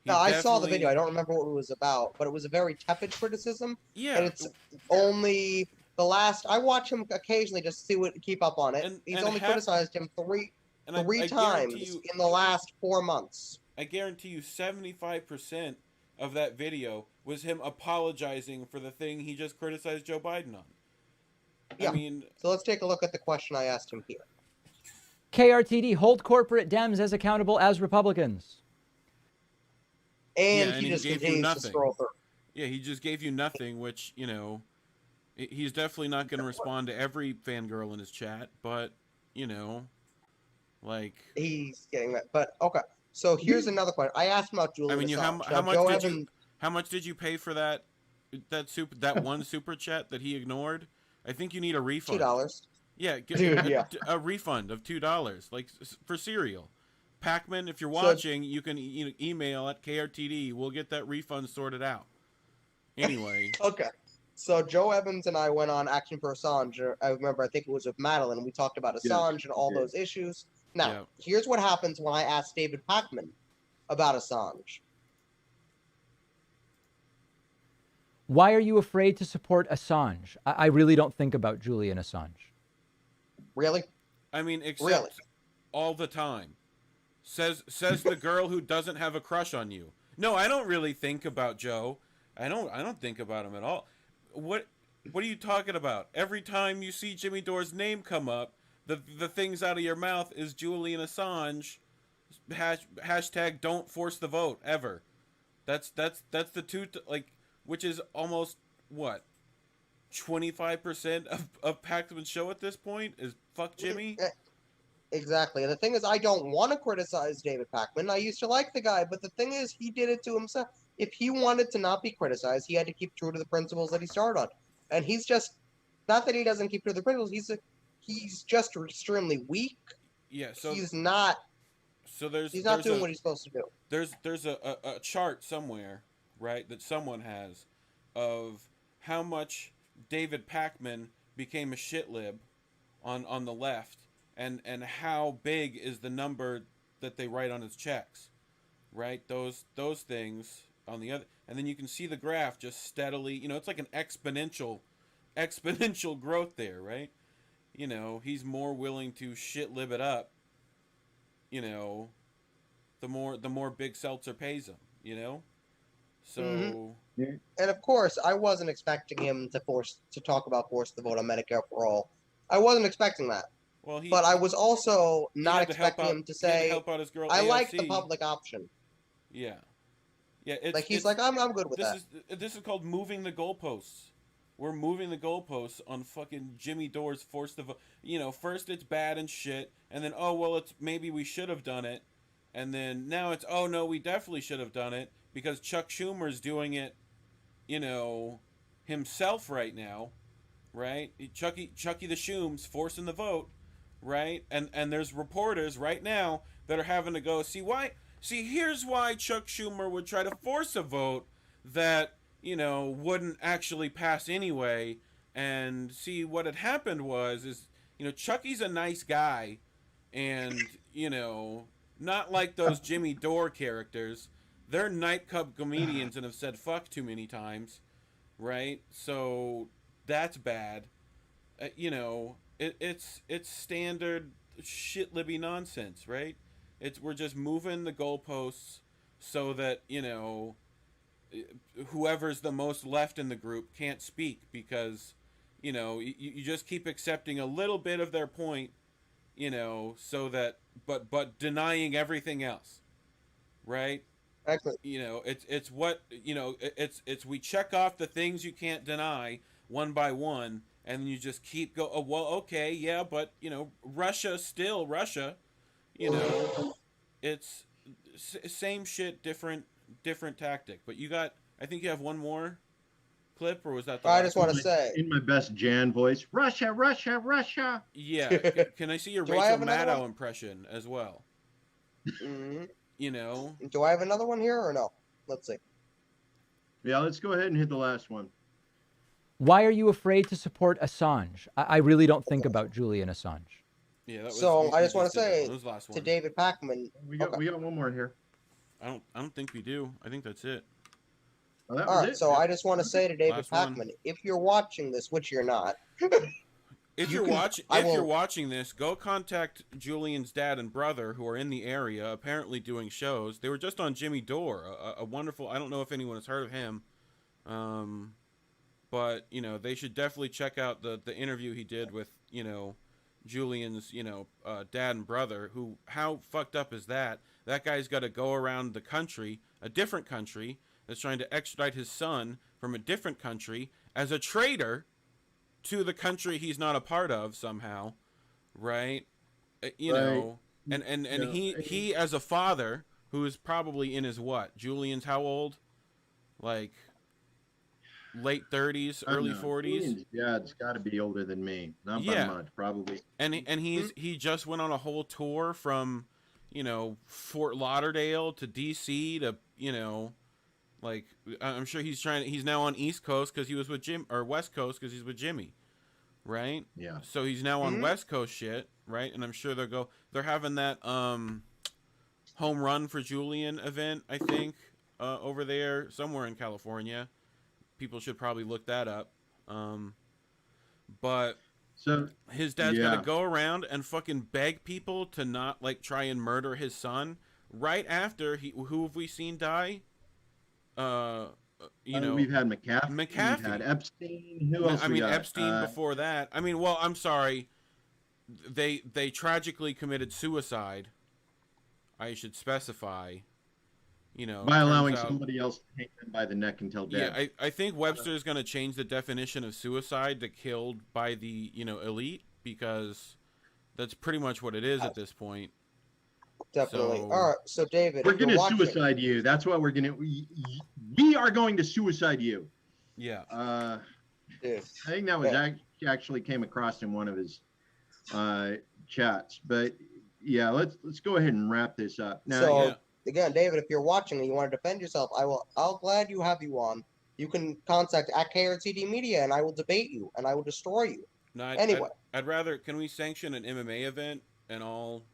no, I saw the video. I don't remember what it was about, but it was a very tepid criticism. Yeah, and it's only the last. I watch him occasionally just to keep up on it. He's only criticized him three times in the last 4 months. I guarantee you, 75% of that video was him apologizing for the thing he just criticized Joe Biden on. Yeah. I mean, so let's take a look at the question I asked him here. KRTD, hold corporate Dems as accountable as Republicans. And he just continues to scroll through. Yeah, he just gave you nothing, which, you know, he's definitely not going to respond to every fangirl in his chat, but, you know, like... He's getting that. But, okay. So here's another question. I asked him about Julian how much did you pay for that one super chat that he ignored? I think you need a refund. $2. Yeah, get Dude, yeah. a refund of $2, like for cereal. Pac-Man, if you're So- watching, you can email at KRTD. We'll get that refund sorted out. Anyway, Okay. So Joe Evans and I went on Action for Assange. I remember, I think it was with Madeline. We talked about Yes, Assange and all we did. those issues. Now, Yeah. here's what happens when I asked David Pakman about Assange. Why are you afraid to support Assange? I really don't think about Julian Assange. Really? I mean, except Really? all the time. Says the girl who doesn't have a crush on you. No, I don't really think about Joe. I don't think about him at all. What are you talking about? Every time you see Jimmy Dore's name come up, the things out of your mouth is Julian Assange. Hashtag don't force the vote ever. That's the two which is almost what 25% of Pacman's show at this point is fuck Jimmy. Exactly. And the thing is, I don't want to criticize David Pakman. I used to like the guy, but the thing is, he did it to himself. If he wanted to not be criticized, he had to keep true to the principles that he started on. And he's just, not that he doesn't keep true to the principles, he's just extremely weak. Yeah, so He's not there's doing what he's supposed to do. There's a chart somewhere, right, that someone has of how much David Pakman became a shit lib on the left, and how big is the number that they write on his checks, right? Those things on the other, and then you can see the graph just steadily, it's like an exponential growth there, right? He's more willing to shit lib it up, the more Big Seltzer pays him, so. Mm-hmm. And of course, I wasn't expecting him to talk about force the vote on Medicare for all. I wasn't expecting that. Well, But I was also not expecting him to he had to say, help out his girl I AOC. like the public option. Yeah. It's Like, he's it's, like, I'm good with that. This is called moving the goalposts. We're moving the goalposts on fucking Jimmy Dore's force the vote. First it's bad and shit, and then it's maybe we should have done it, and then now it's no, we definitely should have done it because Chuck Schumer's doing it, himself right now, right? Chucky the Schum's forcing the vote, right? And there's reporters right now that are having to go see here's why Chuck Schumer would try to force a vote that wouldn't actually pass anyway. And see what had happened is Chucky's a nice guy, and not like those Jimmy Dore characters. They're nightclub comedians and have said fuck too many times, right? So that's bad. It's standard shit libby nonsense, right? We're just moving the goalposts so that whoever's the most left in the group can't speak because you just keep accepting a little bit of their point, so that but denying everything else, right? Excellent. It's what it's we check off the things you can't deny one by one, and you just keep go. Oh, well, okay, yeah, but Russia's still Russia. It's same shit, different tactic. But I think you have one more clip, or was that? I just want to say, in my best Jan voice, Russia, Russia, Russia. Yeah, can I see your Do I have Rachel another Maddow one? impression as well? Mhm. Do Do I have another one here or no? Let's see. Yeah, let's go ahead and hit the last one. Why are you afraid to support Assange? I really don't think about Julian Assange. Yeah, that was, So I just want to did that say one. That was the last to one. David Pakman. We got one more here. I don't think we do. I think that's it. Oh, that All was right, it? so I just want to say to David Last one. Pakman, if you're watching this, which you're not, If You you're can- I if you're will- watching this, go contact Julian's dad and brother who are in the area, apparently doing shows. They were just on Jimmy Dore, a wonderful. I don't know if anyone has heard of him, but they should definitely check out the interview he did with Julian's dad and brother. Who, how fucked up is that? That guy's got to go around the country, a different country that's trying to extradite his son from a different country as a traitor to the country he's not a part of somehow, right? You know, and he as a father who is probably in his what? Julian's how old? Like late 30s, I don't early know. 40s. Julian's dad's got to be older than me. Not by Yeah. much, probably. And he just went on a whole tour from, Fort Lauderdale to DC to, like, I'm sure he's now on East Coast because he was with Jim, or West Coast because he's with Jimmy, right? Yeah. So he's now on West Coast shit, right? And I'm sure they're having that home run for Julian event, I think, over there somewhere in California. People should probably look that up. But So his dad's got yeah. to go around and fucking beg people to not, like, try and murder his son right after who have we seen die? We've had McAfee. We've had Epstein. Who else? Epstein before that. I'm sorry. They tragically committed suicide. I should specify. By allowing somebody else to hang them by the neck until dead. Yeah, I think Webster is going to change the definition of suicide to killed by the elite, because that's pretty much what it is at this point. Definitely. So- All right. So David, We're if you're going to watching- suicide you. That's what we're going to. We are going to suicide you. Yeah. Dude. I think that was Yeah. actually came across in one of his chats. But yeah, let's go ahead and wrap this up now. So yeah. again, David, if you're watching and you want to defend yourself, I'll glad you have you on. You can contact at KRTD Media and I will debate you and I will destroy you. No, Anyway. I'd rather. Can we sanction an MMA event and I'll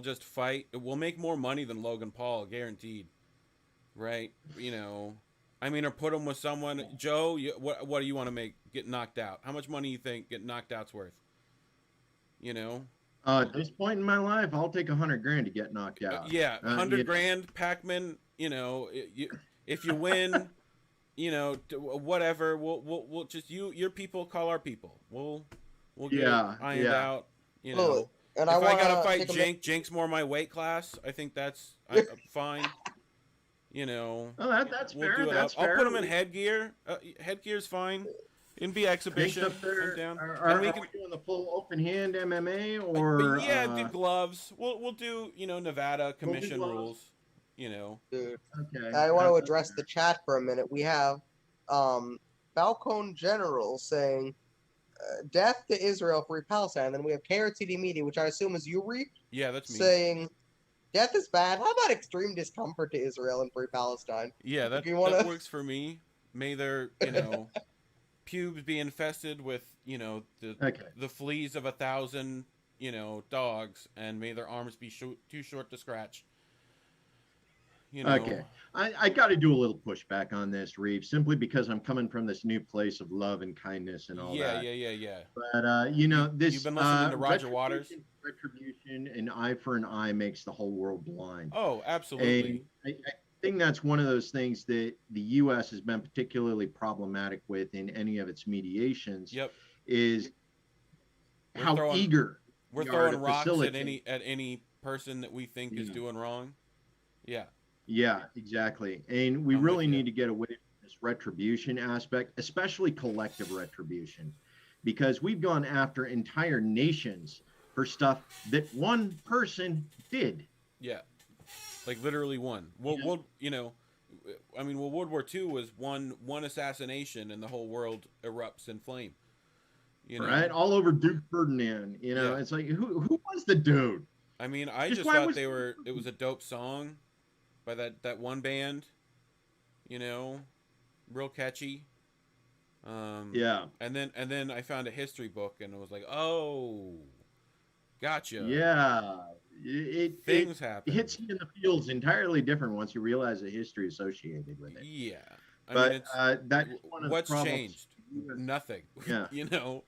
just fight? We'll make more money than Logan Paul, guaranteed. Right? Or put him with someone. Joe, what do you want to make? Get knocked out? How much money you think get knocked out's worth? At this point in my life, I'll take $100,000 to get knocked out. Yeah, $100,000, Pac-Man. If you win, whatever. We'll just your people call our people. We'll get it ironed out. Look, and if I wanna gotta fight take Jake's more my weight class. I think that's fine. Oh, that's we'll fair. do it That's up. fair. I'll put him in headgear. Headgear's fine. In be exhibition. Up there, I'm down. Are And we doing the full open hand MMA or? But yeah, do gloves. We'll do Nevada commission gloves. rules. Dude, Okay. I want to address the chat for a minute. We have Falcone General saying death to Israel, free Palestine. And then we have KRTD Media, which I assume is Yuri, Yeah, that's me. saying death is bad. How about extreme discomfort to Israel and free Palestine? Yeah, that works for me. May their pubes be infested with the fleas of 1,000 dogs, and may their arms be too short to scratch. Okay, I got to do a little pushback on this, Reeve, simply because I'm coming from this new place of love and kindness and all that. Yeah. But this You've been listening to Roger Waters? Retribution, an eye for an eye makes the whole world blind. Oh, absolutely. I think that's one of those things that the U.S. has been particularly problematic with in any of its mediations. Yep. Is how eager we're we are throwing to rocks facilitate. at any person that we think is doing wrong. Yeah. Yeah, exactly. And we I'm really with you. need to get away from this retribution aspect, especially collective retribution, because we've gone after entire nations for stuff that one person did. Yeah. Like literally one. Well, World War II was one assassination and the whole world erupts in flame. Right? All over Duke Ferdinand. It's like, who was the dude? I just thought it was a dope song by that one band, real catchy. Yeah. And then I found a history book and it was like, oh, gotcha. Yeah. Things happen. It hits you in the fields entirely different once you realize the history associated with it. Yeah. That's one of what's the problems. changed? Nothing. Yeah.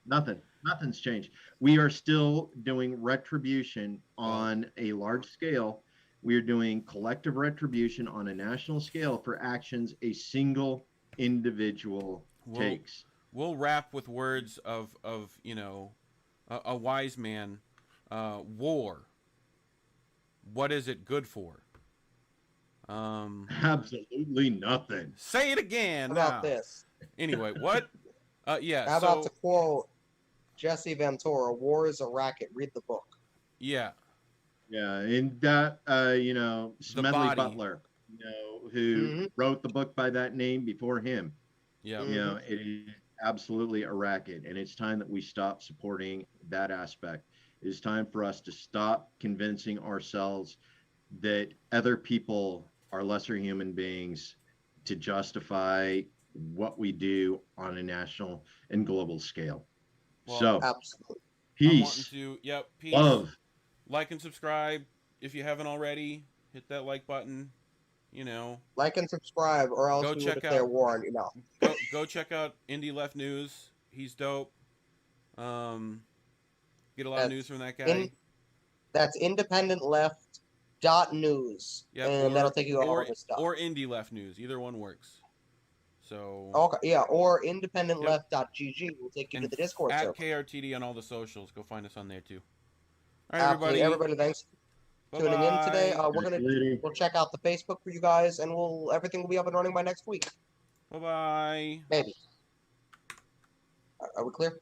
Nothing's changed. We are still doing retribution on a large scale. We are doing collective retribution on a national scale for actions a single individual takes. We'll wrap with words of a wise man. War. What is it good for? Absolutely nothing. Say it again. How about now. this? Anyway, what? Yeah. How about to quote Jesse Ventura, war is a racket, read the book. Yeah. Yeah, and that Smedley body. Butler. who wrote the book by that name before him. Yeah. It is absolutely a racket, and it's time that we stop supporting that aspect. It is time for us to stop convincing ourselves that other people are lesser human beings to justify what we do on a national and global scale. Well, so Absolutely. I'm wanting peace, to, peace. love. Like and subscribe if you haven't already. Hit that like button. Like and subscribe, or else Go we will check declare out- war on you. No. Go check out Indie Left News. He's dope. Get a lot of news from that guy. That's independent-left.news, and that'll take you to all of his stuff. Or Indie Left News. Either one works. So Okay, yeah, or independentleft.gg will take you to the Discord at server. KRTD on all the socials. Go find us on there too. All right, Absolutely. Everybody, thanks for tuning in today. Bye-bye. We'll check out the Facebook for you guys, and everything will be up and running by next week. Bye-bye. Maybe. Are we clear?